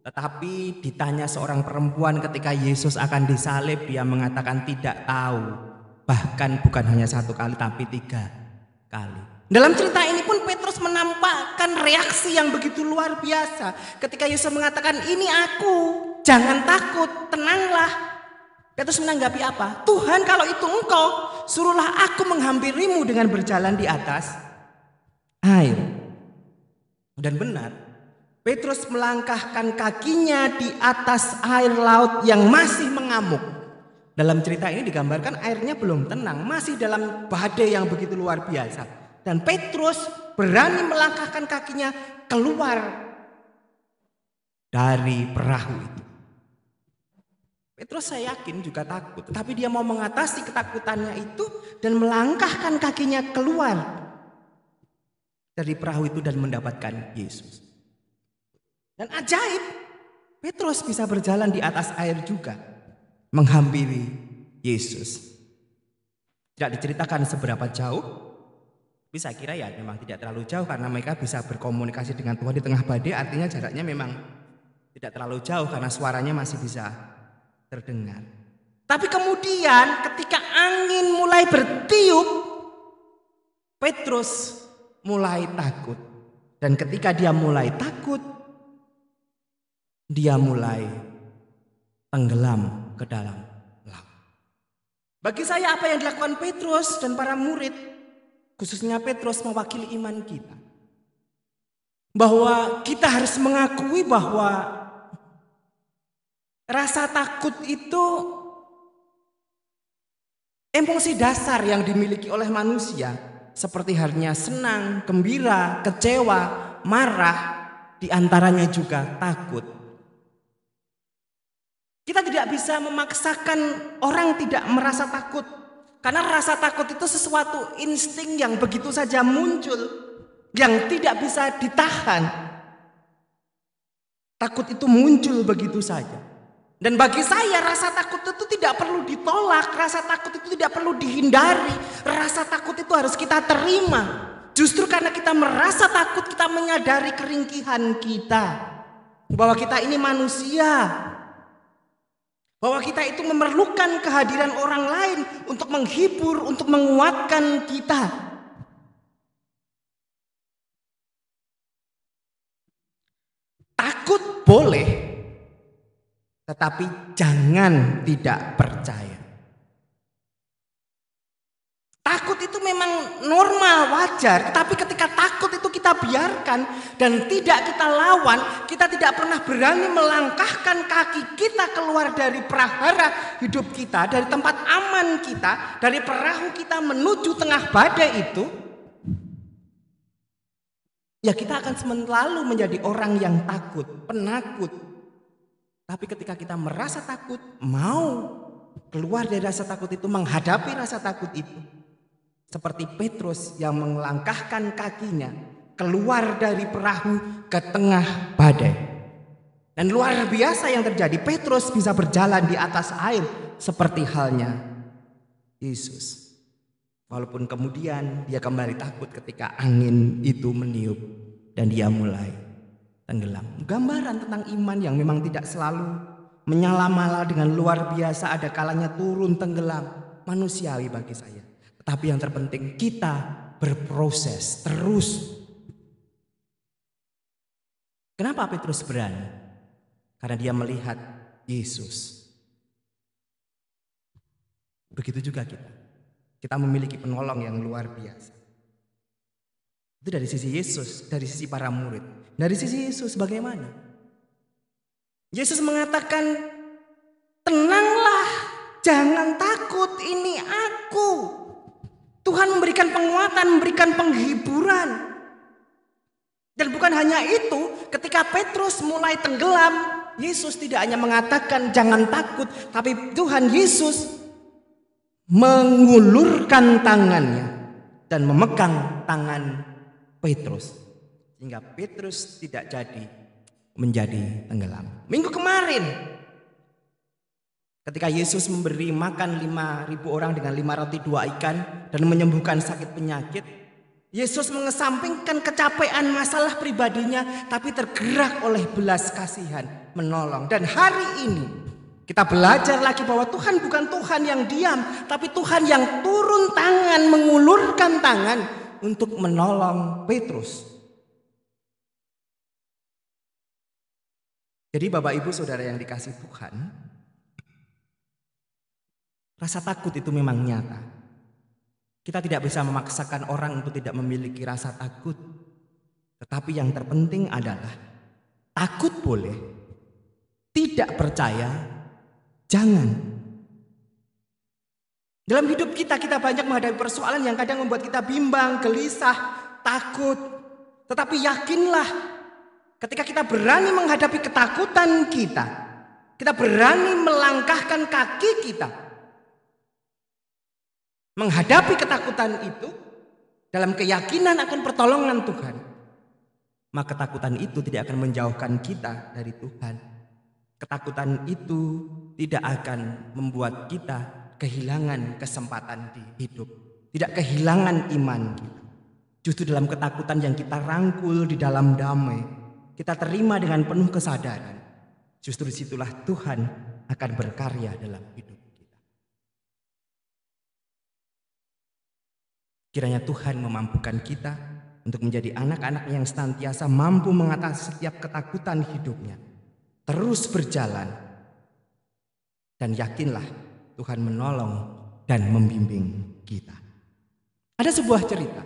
Tetapi ditanya seorang perempuan ketika Yesus akan disalib, dia mengatakan tidak tahu. Bahkan bukan hanya 1 kali tapi 3 kali. Dalam cerita ini pun Petrus menampakkan reaksi yang begitu luar biasa. Ketika Yesus mengatakan ini aku, jangan takut, tenanglah. Petrus menanggapi apa? Tuhan, kalau itu engkau, suruhlah aku menghampirimu dengan berjalan di atas air. Dan benar, Petrus melangkahkan kakinya di atas air laut yang masih mengamuk. Dalam cerita ini digambarkan airnya belum tenang, masih dalam badai yang begitu luar biasa. Dan Petrus berani melangkahkan kakinya keluar dari perahu itu. Petrus saya yakin juga takut, tapi dia mau mengatasi ketakutannya itu dan melangkahkan kakinya keluar dari perahu itu dan mendapatkan Yesus. Dan ajaib, Petrus bisa berjalan di atas air juga, menghampiri Yesus. Tidak diceritakan seberapa jauh, tapi saya kira ya memang tidak terlalu jauh karena mereka bisa berkomunikasi dengan Tuhan di tengah badai. Artinya jaraknya memang tidak terlalu jauh karena suaranya masih bisa terdengar. Tapi kemudian ketika angin mulai bertiup, Petrus mulai takut. Dan ketika dia mulai takut, dia mulai tenggelam ke dalam laut. Bagi saya apa yang dilakukan Petrus dan para murid, khususnya Petrus mewakili iman kita. Bahwa kita harus mengakui bahwa rasa takut itu emosi dasar yang dimiliki oleh manusia. Seperti halnya senang, gembira, kecewa, marah, diantaranya juga takut. Kita tidak bisa memaksakan orang tidak merasa takut. Karena rasa takut itu sesuatu insting yang begitu saja muncul, yang tidak bisa ditahan. Takut itu muncul begitu saja. Dan bagi saya rasa takut itu tidak perlu ditolak, rasa takut itu tidak perlu dihindari, rasa takut itu harus kita terima. Justru karena kita merasa takut, kita menyadari keringkihan kita, bahwa kita ini manusia, bahwa kita itu memerlukan kehadiran orang lain untuk menghibur, untuk menguatkan kita. Takut boleh, tetapi jangan tidak percaya. Takut itu memang normal, wajar. Tapi ketika takut itu kita biarkan dan tidak kita lawan, kita tidak pernah berani melangkahkan kaki kita keluar dari prahara hidup kita, dari tempat aman kita, dari perahu kita menuju tengah badai itu, ya kita akan selalu menjadi orang yang takut, penakut. Tapi ketika kita merasa takut, mau keluar dari rasa takut itu, menghadapi rasa takut itu. Seperti Petrus yang melangkahkan kakinya keluar dari perahu ke tengah badai. Dan luar biasa yang terjadi, Petrus bisa berjalan di atas air seperti halnya Yesus. Walaupun kemudian dia kembali takut ketika angin itu meniup dan dia mulai tenggelam. Gambaran tentang iman yang memang tidak selalu menyala-mala dengan luar biasa, ada kalanya turun tenggelam, manusiawi bagi saya. Tetapi yang terpenting kita berproses terus. Kenapa Petrus berani? Karena dia melihat Yesus. Begitu juga kita. Kita memiliki penolong yang luar biasa. Itu dari sisi Yesus, dari sisi para murid. Dari sisi Yesus bagaimana? Yesus mengatakan, tenanglah, jangan takut, ini aku. Tuhan memberikan penguatan, memberikan penghiburan. Dan bukan hanya itu, ketika Petrus mulai tenggelam, Yesus tidak hanya mengatakan jangan takut, tapi Tuhan Yesus mengulurkan tangannya dan memegang tangan Petrus. Sehingga Petrus tidak jadi menjadi tenggelam. Minggu kemarin, ketika Yesus memberi makan 5.000 orang dengan 5 roti 2 ikan dan menyembuhkan sakit penyakit, Yesus mengesampingkan kecapean masalah pribadinya, tapi tergerak oleh belas kasihan, menolong. Dan hari ini kita belajar lagi bahwa Tuhan bukan Tuhan yang diam, tapi Tuhan yang turun tangan, mengulurkan tangan untuk menolong Petrus. Jadi Bapak Ibu Saudara yang dikasihi Tuhan, rasa takut itu memang nyata. Kita tidak bisa memaksakan orang untuk tidak memiliki rasa takut. Tetapi yang terpenting adalah takut boleh, tidak percaya jangan. Dalam hidup kita banyak menghadapi persoalan yang kadang membuat kita bimbang, gelisah, takut. Tetapi yakinlah, ketika kita berani menghadapi ketakutan kita berani melangkahkan kaki kita menghadapi ketakutan itu dalam keyakinan akan pertolongan Tuhan, maka ketakutan itu tidak akan menjauhkan kita dari Tuhan. Ketakutan itu tidak akan membuat kita kehilangan kesempatan di hidup, tidak kehilangan iman kita. Justru dalam ketakutan yang kita rangkul di dalam damai, kita terima dengan penuh kesadaran, justru disitulah Tuhan akan berkarya dalam hidup. Kiranya Tuhan memampukan kita untuk menjadi anak-anak yang senantiasa mampu mengatasi setiap ketakutan hidupnya. Terus berjalan. Dan yakinlah Tuhan menolong dan membimbing kita. Ada sebuah cerita.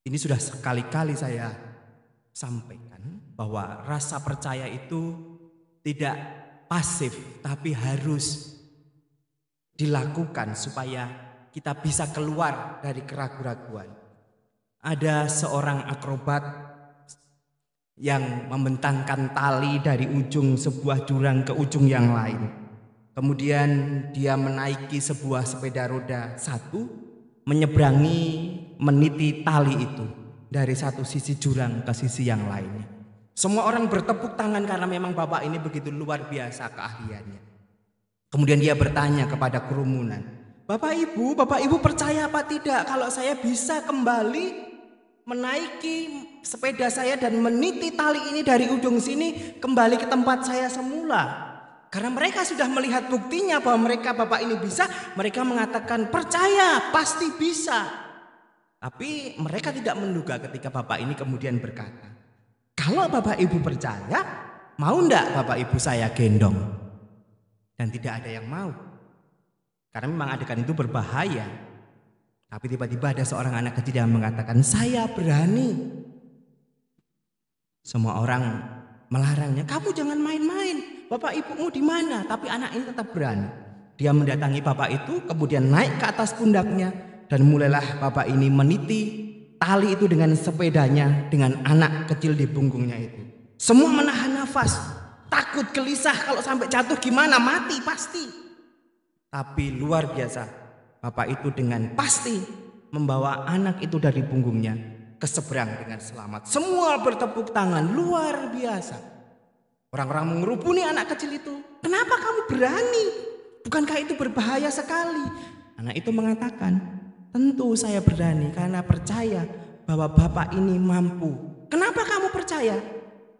Ini sudah sekali-kali saya sampaikan bahwa rasa percaya itu tidak pasif, tapi harus dilakukan supaya kita bisa keluar dari keraguan-raguan. Ada seorang akrobat yang membentangkan tali dari ujung sebuah jurang ke ujung yang lain. Kemudian dia menaiki sebuah sepeda roda satu, menyeberangi, meniti tali itu dari satu sisi jurang ke sisi yang lainnya. Semua orang bertepuk tangan karena memang bapak ini begitu luar biasa keahliannya. Kemudian dia bertanya kepada kerumunan, Bapak Ibu percaya apa tidak kalau saya bisa kembali menaiki sepeda saya dan meniti tali ini dari ujung sini kembali ke tempat saya semula? Karena mereka sudah melihat buktinya bahwa bapak ini bisa, mereka mengatakan percaya, pasti bisa. Tapi mereka tidak menduga ketika bapak ini kemudian berkata, kalau Bapak Ibu percaya, mau enggak Bapak Ibu saya gendong? Dan tidak ada yang mau. Karena memang adegan itu berbahaya. Tapi tiba-tiba ada seorang anak kecil yang mengatakan, saya berani. Semua orang melarangnya, kamu jangan main-main, bapak ibumu di mana? Tapi anak ini tetap berani. Dia mendatangi bapak itu, kemudian naik ke atas pundaknya, dan mulailah bapak ini meniti tali itu dengan sepedanya, dengan anak kecil di punggungnya itu. Semua menahan nafas, takut, gelisah, kalau sampai jatuh gimana, mati pasti. Tapi luar biasa, bapak itu dengan pasti membawa anak itu dari punggungnya ke seberang dengan selamat. Semua bertepuk tangan, luar biasa. Orang-orang mengerubuni anak kecil itu. Kenapa kamu berani? Bukankah itu berbahaya sekali? Anak itu mengatakan, tentu saya berani karena percaya bahwa Bapak ini mampu. Kenapa kamu percaya?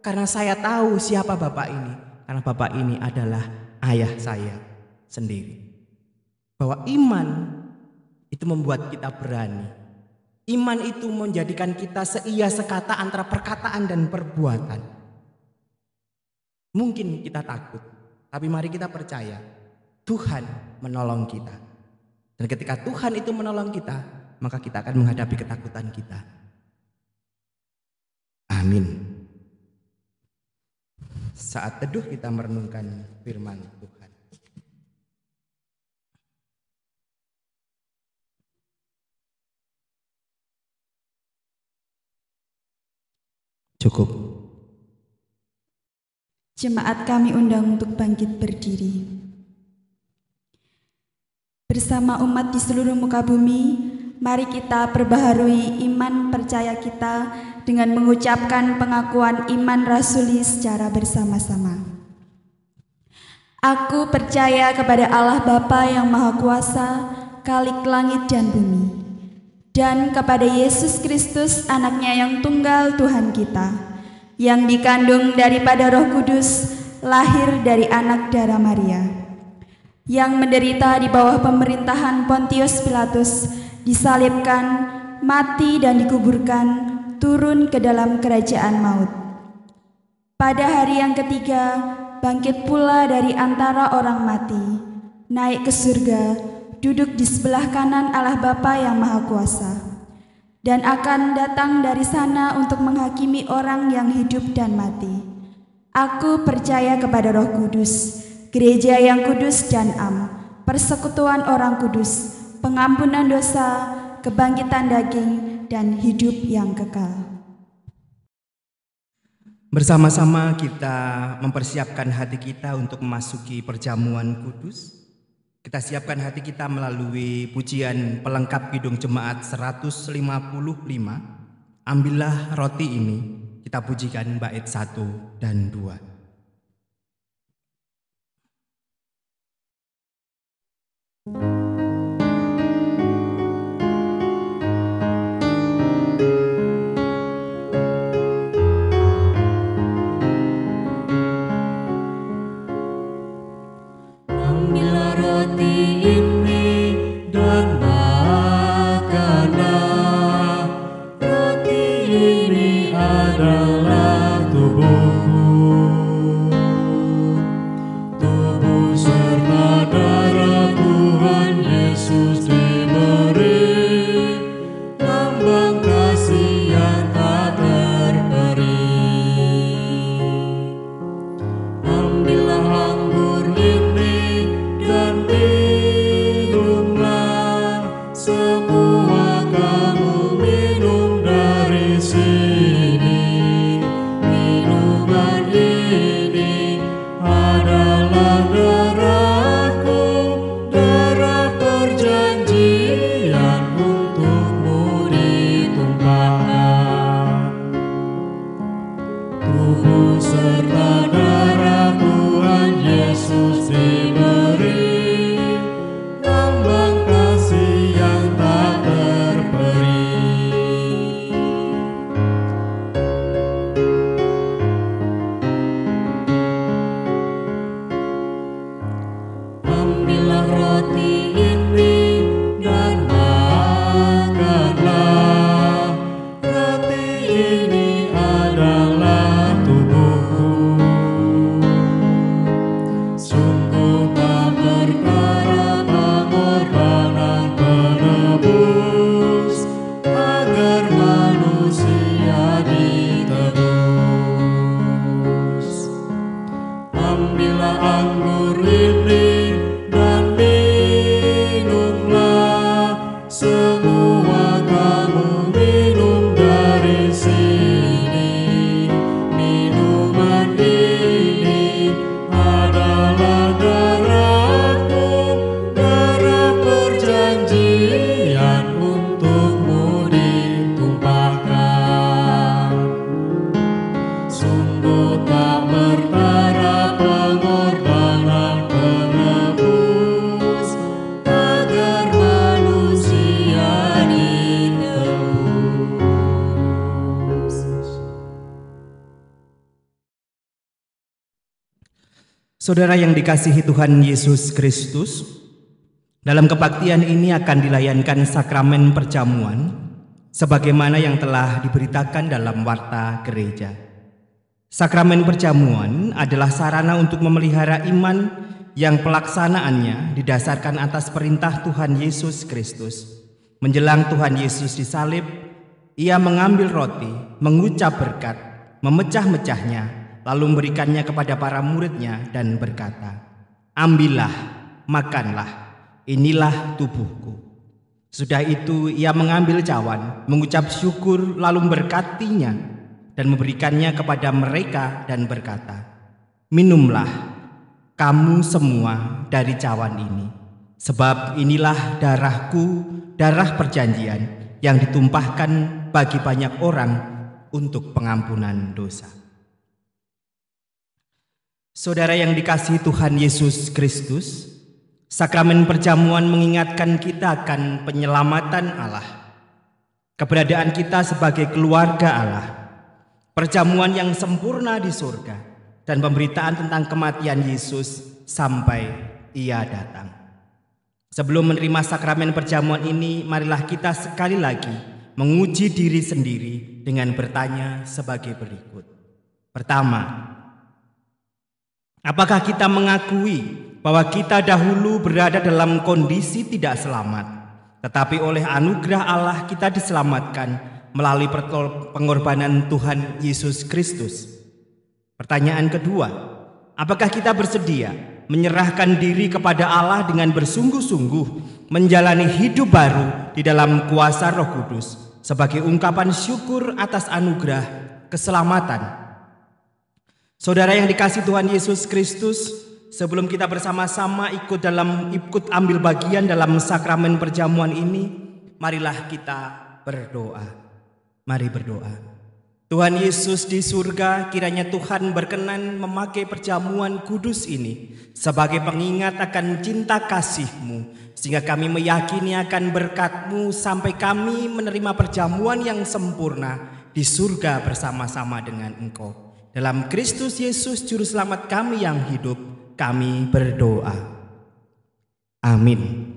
Karena saya tahu siapa Bapak ini. Karena Bapak ini adalah ayah saya sendiri. Bahwa iman itu membuat kita berani. Iman itu menjadikan kita seia sekata antara perkataan dan perbuatan. Mungkin kita takut, tapi mari kita percaya Tuhan menolong kita. Dan ketika Tuhan itu menolong kita, maka kita akan menghadapi ketakutan kita. Amin. Saat teduh kita merenungkan firman Tuhan. Cukup. Jemaat kami undang untuk bangkit berdiri. Bersama umat di seluruh muka bumi, mari kita perbaharui iman percaya kita dengan mengucapkan pengakuan iman rasuli secara bersama-sama. Aku percaya kepada Allah Bapa yang Maha Kuasa, Khalik langit dan bumi, dan kepada Yesus Kristus, anaknya yang tunggal Tuhan kita, yang dikandung daripada Roh Kudus, lahir dari anak darah Maria, yang menderita di bawah pemerintahan Pontius Pilatus, disalibkan, mati dan dikuburkan, turun ke dalam kerajaan maut. Pada hari yang ketiga, bangkit pula dari antara orang mati, naik ke surga, duduk di sebelah kanan Allah Bapa yang Maha Kuasa, dan akan datang dari sana untuk menghakimi orang yang hidup dan mati. Aku percaya kepada Roh Kudus, gereja yang kudus dan am, persekutuan orang kudus, pengampunan dosa, kebangkitan daging, dan hidup yang kekal. Bersama-sama kita mempersiapkan hati kita untuk memasuki perjamuan kudus. Kita siapkan hati kita melalui pujian pelengkap Kidung Jemaat 155. Ambillah roti ini, kita pujikan bait 1 dan 2. Semua kamu minum dari sini. Saudara yang dikasihi Tuhan Yesus Kristus, dalam kebaktian ini akan dilayankan sakramen perjamuan sebagaimana yang telah diberitakan dalam warta gereja. Sakramen perjamuan adalah sarana untuk memelihara iman yang pelaksanaannya didasarkan atas perintah Tuhan Yesus Kristus. Menjelang Tuhan Yesus disalib, ia mengambil roti, mengucap berkat, memecah-mecahnya, lalu memberikannya kepada para muridnya dan berkata, "Ambillah, makanlah, inilah tubuhku." Sudah itu ia mengambil cawan, mengucap syukur, lalu memberkatinya dan memberikannya kepada mereka dan berkata, "Minumlah kamu semua dari cawan ini, sebab inilah darahku, darah perjanjian yang ditumpahkan bagi banyak orang untuk pengampunan dosa." Saudara yang dikasihi Tuhan Yesus Kristus, sakramen perjamuan mengingatkan kita akan penyelamatan Allah, keberadaan kita sebagai keluarga Allah, perjamuan yang sempurna di surga, dan pemberitaan tentang kematian Yesus sampai Ia datang. Sebelum menerima sakramen perjamuan ini, marilah kita sekali lagi menguji diri sendiri dengan bertanya sebagai berikut. Pertama, apakah kita mengakui bahwa kita dahulu berada dalam kondisi tidak selamat, tetapi oleh anugerah Allah kita diselamatkan melalui pengorbanan Tuhan Yesus Kristus? Pertanyaan kedua, apakah kita bersedia menyerahkan diri kepada Allah dengan bersungguh-sungguh menjalani hidup baru di dalam kuasa Roh Kudus sebagai ungkapan syukur atas anugerah keselamatan? Saudara yang dikasihi Tuhan Yesus Kristus, sebelum kita bersama-sama ikut ambil bagian dalam sakramen perjamuan ini, marilah kita berdoa. Mari berdoa. Tuhan Yesus di surga, kiranya Tuhan berkenan memakai perjamuan kudus ini sebagai pengingat akan cinta kasih-Mu, sehingga kami meyakini akan berkat-Mu sampai kami menerima perjamuan yang sempurna di surga bersama-sama dengan Engkau. Dalam Kristus Yesus Juru Selamat kami yang hidup, kami berdoa. Amin.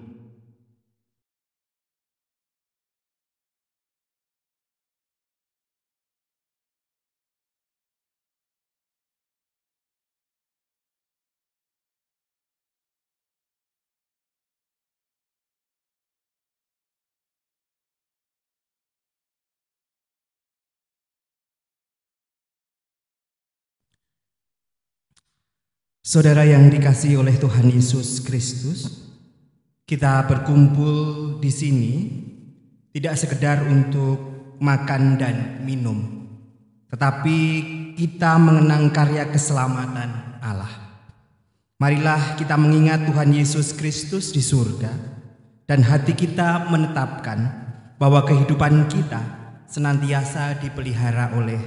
Saudara yang dikasihi oleh Tuhan Yesus Kristus, kita berkumpul di sini tidak sekedar untuk makan dan minum, tetapi kita mengenang karya keselamatan Allah. Marilah kita mengingat Tuhan Yesus Kristus di surga, dan hati kita menetapkan bahwa kehidupan kita senantiasa dipelihara oleh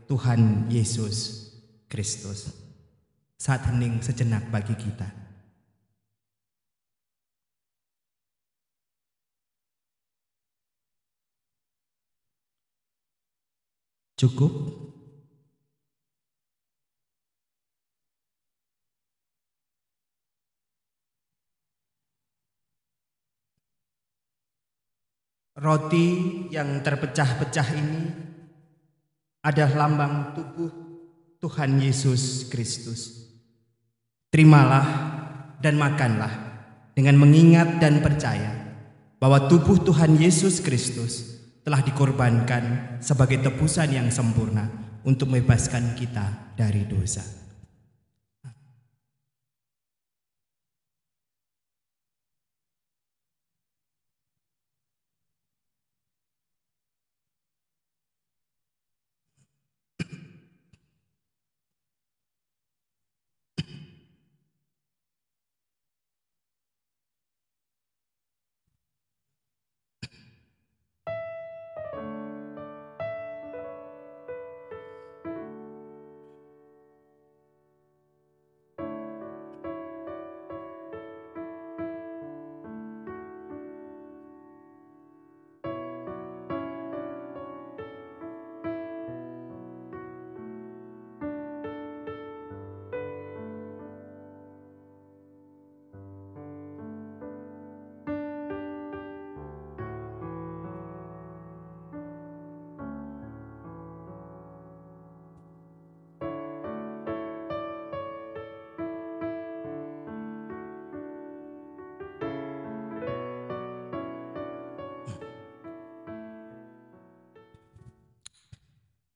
Tuhan Yesus Kristus. Saat hening sejenak bagi kita. Cukup? Roti yang terpecah-pecah ini adalah lambang tubuh Tuhan Yesus Kristus. Terimalah dan makanlah dengan mengingat dan percaya bahwa tubuh Tuhan Yesus Kristus telah dikorbankan sebagai tebusan yang sempurna untuk membebaskan kita dari dosa.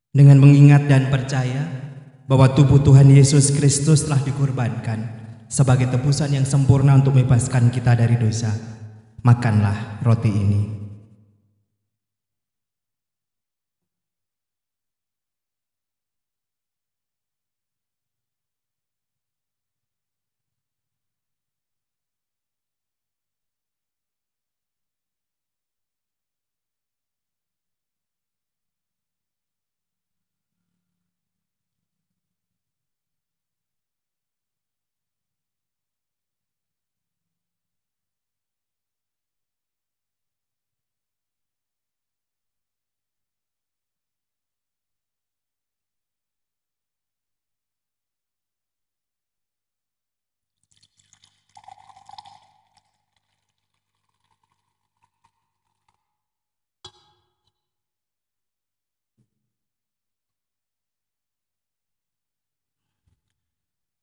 Dengan mengingat dan percaya bahwa tubuh Tuhan Yesus Kristus telah dikorbankan sebagai tebusan yang sempurna untuk membebaskan kita dari dosa, makanlah roti ini.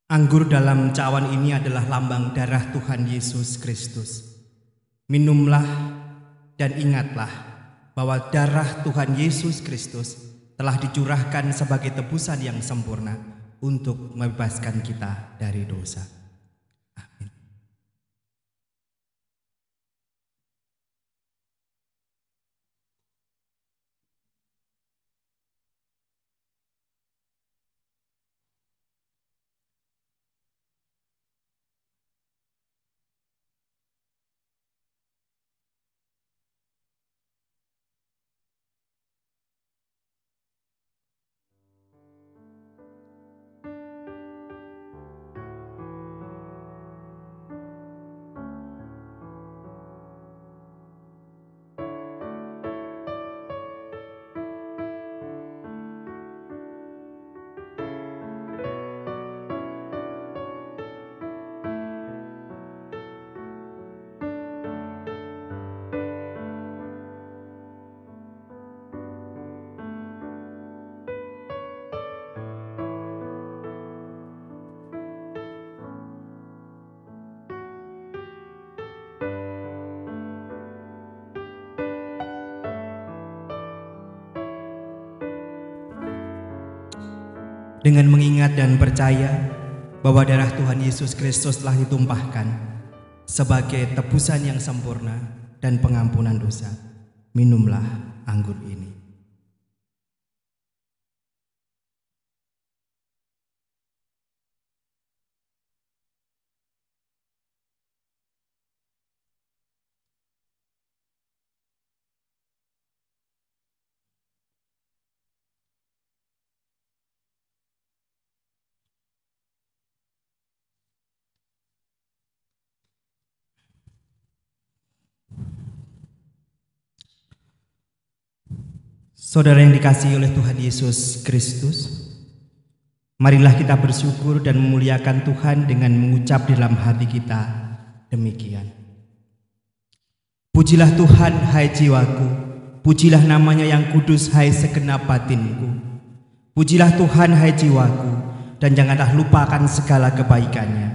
Anggur dalam cawan ini adalah lambang darah Tuhan Yesus Kristus. Minumlah dan ingatlah bahwa darah Tuhan Yesus Kristus telah dicurahkan sebagai tebusan yang sempurna untuk membebaskan kita dari dosa. Amin. Dengan mengingat dan percaya bahwa darah Tuhan Yesus Kristus telah ditumpahkan sebagai tebusan yang sempurna dan pengampunan dosa, minumlah anggur ini. Saudara yang dikasihi oleh Tuhan Yesus Kristus, marilah kita bersyukur dan memuliakan Tuhan dengan mengucap di dalam hati kita demikian. Pujilah Tuhan, hai jiwaku, pujilah namanya yang kudus, hai segenap batinku. Pujilah Tuhan, hai jiwaku, dan janganlah lupakan segala kebaikannya.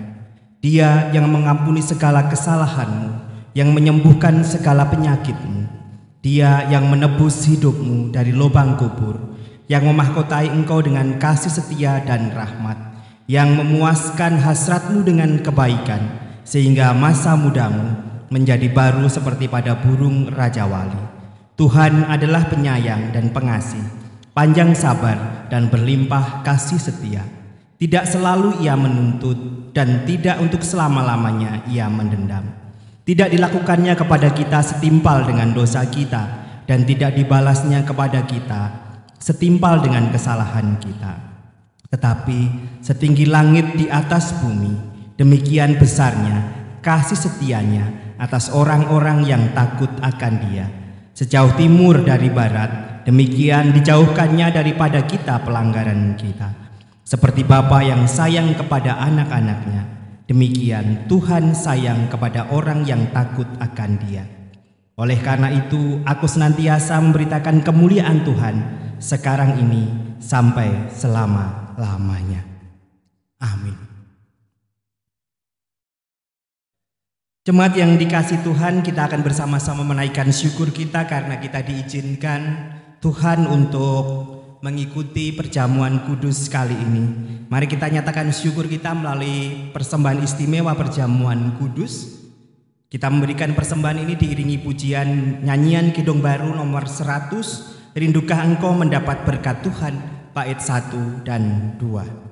Dia yang mengampuni segala kesalahanmu, yang menyembuhkan segala penyakitmu. Dia yang menebus hidupmu dari lubang kubur, yang memahkotai engkau dengan kasih setia dan rahmat, yang memuaskan hasratmu dengan kebaikan, sehingga masa mudamu menjadi baru seperti pada burung Raja Wali. Tuhan adalah penyayang dan pengasih, panjang sabar dan berlimpah kasih setia. Tidak selalu ia menuntut dan tidak untuk selama-lamanya ia mendendam. Tidak dilakukannya kepada kita setimpal dengan dosa kita, dan tidak dibalasnya kepada kita setimpal dengan kesalahan kita. Tetapi setinggi langit di atas bumi, demikian besarnya kasih setianya atas orang-orang yang takut akan Dia. Sejauh timur dari barat, demikian dijauhkannya daripada kita pelanggaran kita. Seperti Bapa yang sayang kepada anak-anaknya, demikian Tuhan sayang kepada orang yang takut akan Dia. Oleh karena itu, aku senantiasa memberitakan kemuliaan Tuhan sekarang ini sampai selama-lamanya. Amin. Jemaat yang dikasihi Tuhan, kita akan bersama-sama menaikkan syukur kita karena kita diizinkan Tuhan untuk mengikuti perjamuan kudus kali ini. Mari kita nyatakan syukur kita melalui persembahan istimewa perjamuan kudus. Kita memberikan persembahan ini diiringi pujian nyanyian Kidung Baru nomor 100, Rindukah Engkau Mendapat Berkat Tuhan, bait 1 dan 2.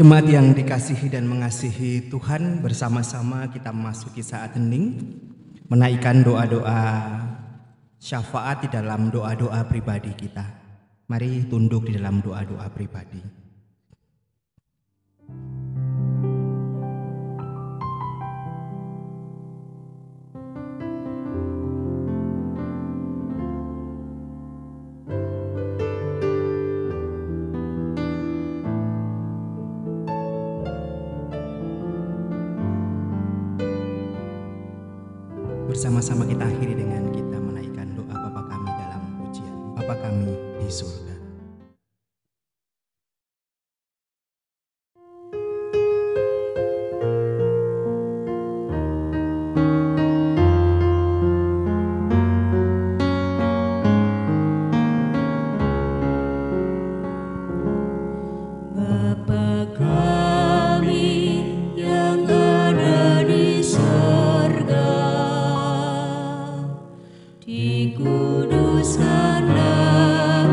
Jemaat yang dikasihi dan mengasihi Tuhan, bersama-sama kita memasuki saat hening, menaikkan doa-doa syafaat di dalam doa-doa pribadi kita. Mari tunduk di dalam doa-doa pribadi. Bersama-sama kita akhiri dengan kita menaikkan doa Bapa kami dalam pujian. Bapa kami di surga. Dikuduskanlah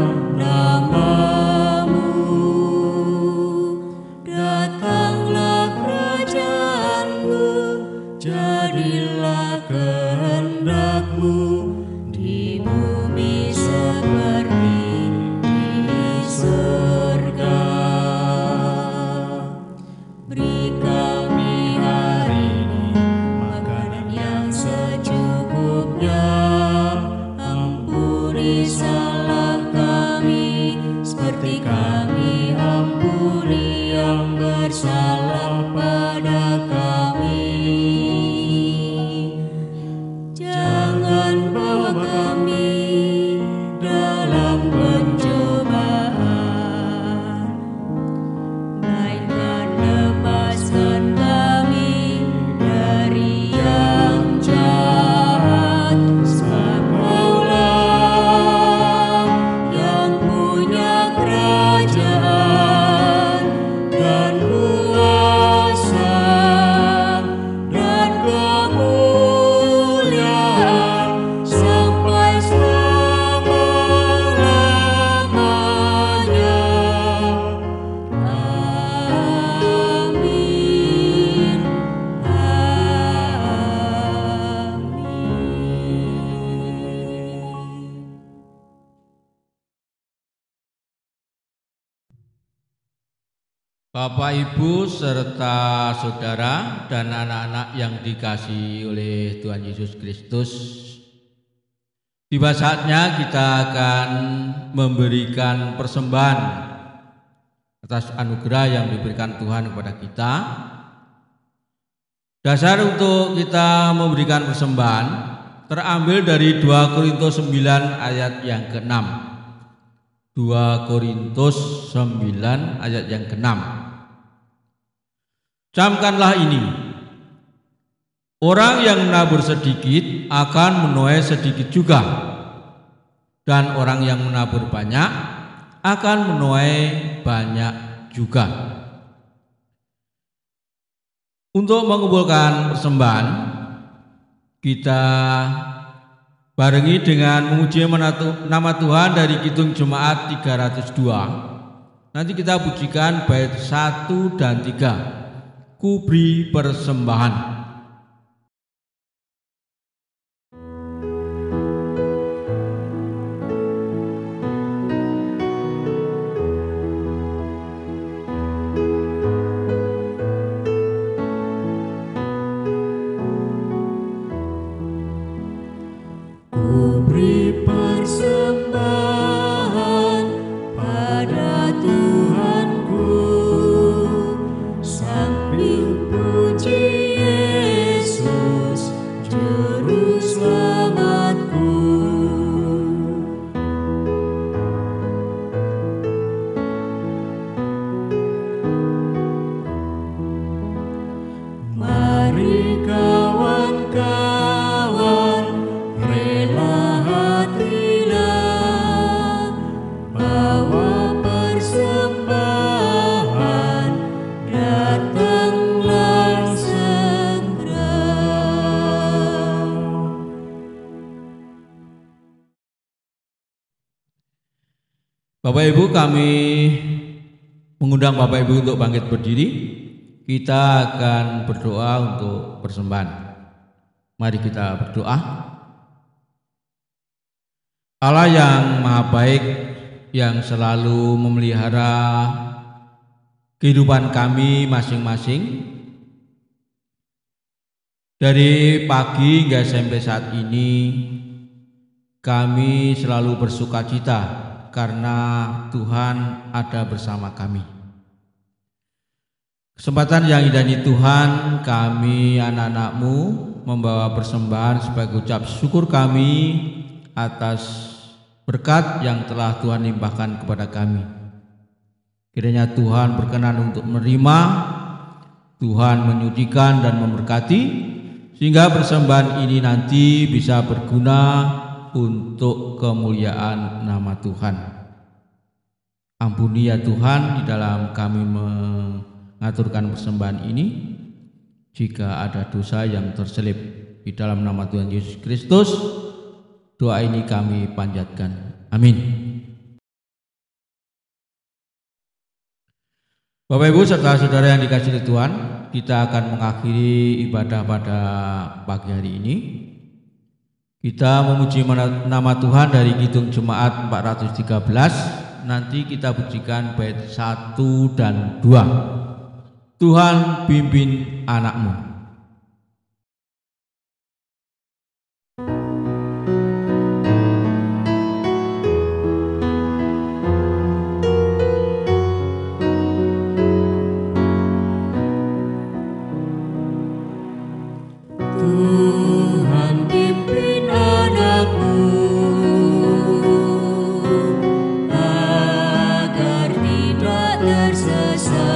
Bapak, Ibu, serta saudara dan anak-anak yang dikasihi oleh Tuhan Yesus Kristus, tiba saatnya kita akan memberikan persembahan atas anugerah yang diberikan Tuhan kepada kita. Dasar untuk kita memberikan persembahan terambil dari 2 Korintus 9 ayat yang ke-6. 2 Korintus 9 ayat yang ke-6. Camkanlah ini, orang yang menabur sedikit akan menuai sedikit juga, dan orang yang menabur banyak akan menuai banyak juga. Untuk mengumpulkan persembahan, kita barengi dengan memuji nama Tuhan dari Kidung Jemaat 302. Nanti kita pujikan bait 1 dan 3. Ku beri persembahan. Ku beri persembahan pada Tuhanku, sambil puji Yesus Juru Selamatku. Mari kawan-kawan, rela hatilah, bawa persembahan, datanglah segera. Bapak Ibu, kami mengundang Bapak Ibu untuk bangkit berdiri. Kita akan berdoa untuk persembahan. Mari kita berdoa. Allah yang Maha Baik, yang selalu memelihara kehidupan kami masing-masing, dari pagi hingga sampai saat ini kami selalu bersukacita karena Tuhan ada bersama kami. Kesempatan yang indah ini Tuhan, kami anak-anak-Mu membawa persembahan sebagai ucap syukur kami atas berkat yang telah Tuhan limpahkan kepada kami. Kiranya Tuhan berkenan untuk menerima, Tuhan menyucikan dan memberkati, sehingga persembahan ini nanti bisa berguna untuk kemuliaan nama Tuhan. Ampuni ya Tuhan di dalam kami mengaturkan persembahan ini, jika ada dosa yang terselip. Di dalam nama Tuhan Yesus Kristus, doa ini kami panjatkan. Amin. Bapak, Ibu, serta saudara yang dikasihi Tuhan, kita akan mengakhiri ibadah pada pagi hari ini. Kita memuji nama Tuhan dari Kidung Jemaat 413. Nanti kita pujikan bait 1 dan 2. Tuhan pimpin anak-Mu. Tuhan pimpin anak-Mu, agar tidak tersesat.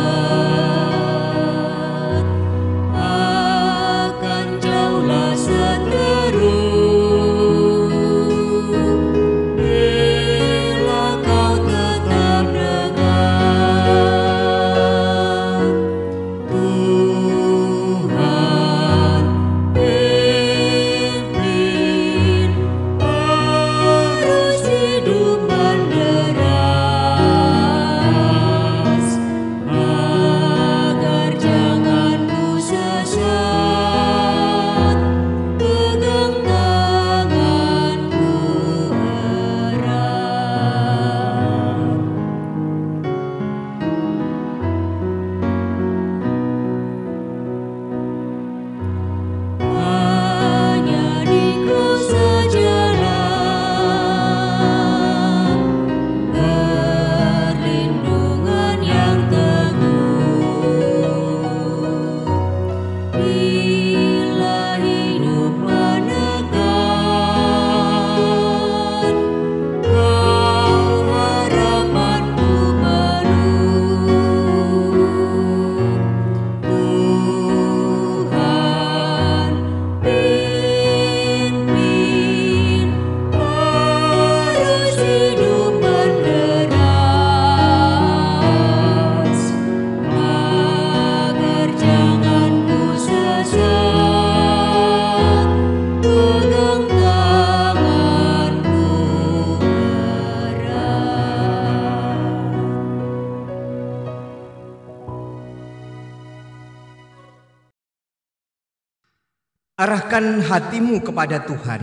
Arahkan hatimu kepada Tuhan.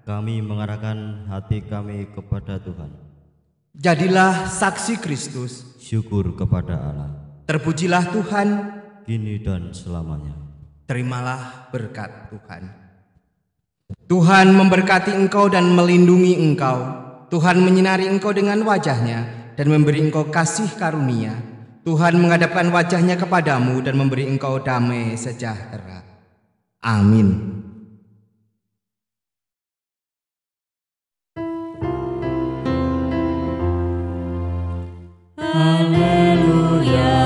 Kami mengarahkan hati kami kepada Tuhan. Jadilah saksi Kristus. Syukur kepada Allah, Terpujilah Tuhan. kini dan selamanya. Terimalah berkat Tuhan. Tuhan memberkati engkau dan melindungi engkau. Tuhan menyinari engkau dengan wajah-Nya dan memberi engkau kasih karunia. Tuhan menghadapkan wajah-Nya kepadamu dan memberi engkau damai sejahtera. Amin. Haleluya.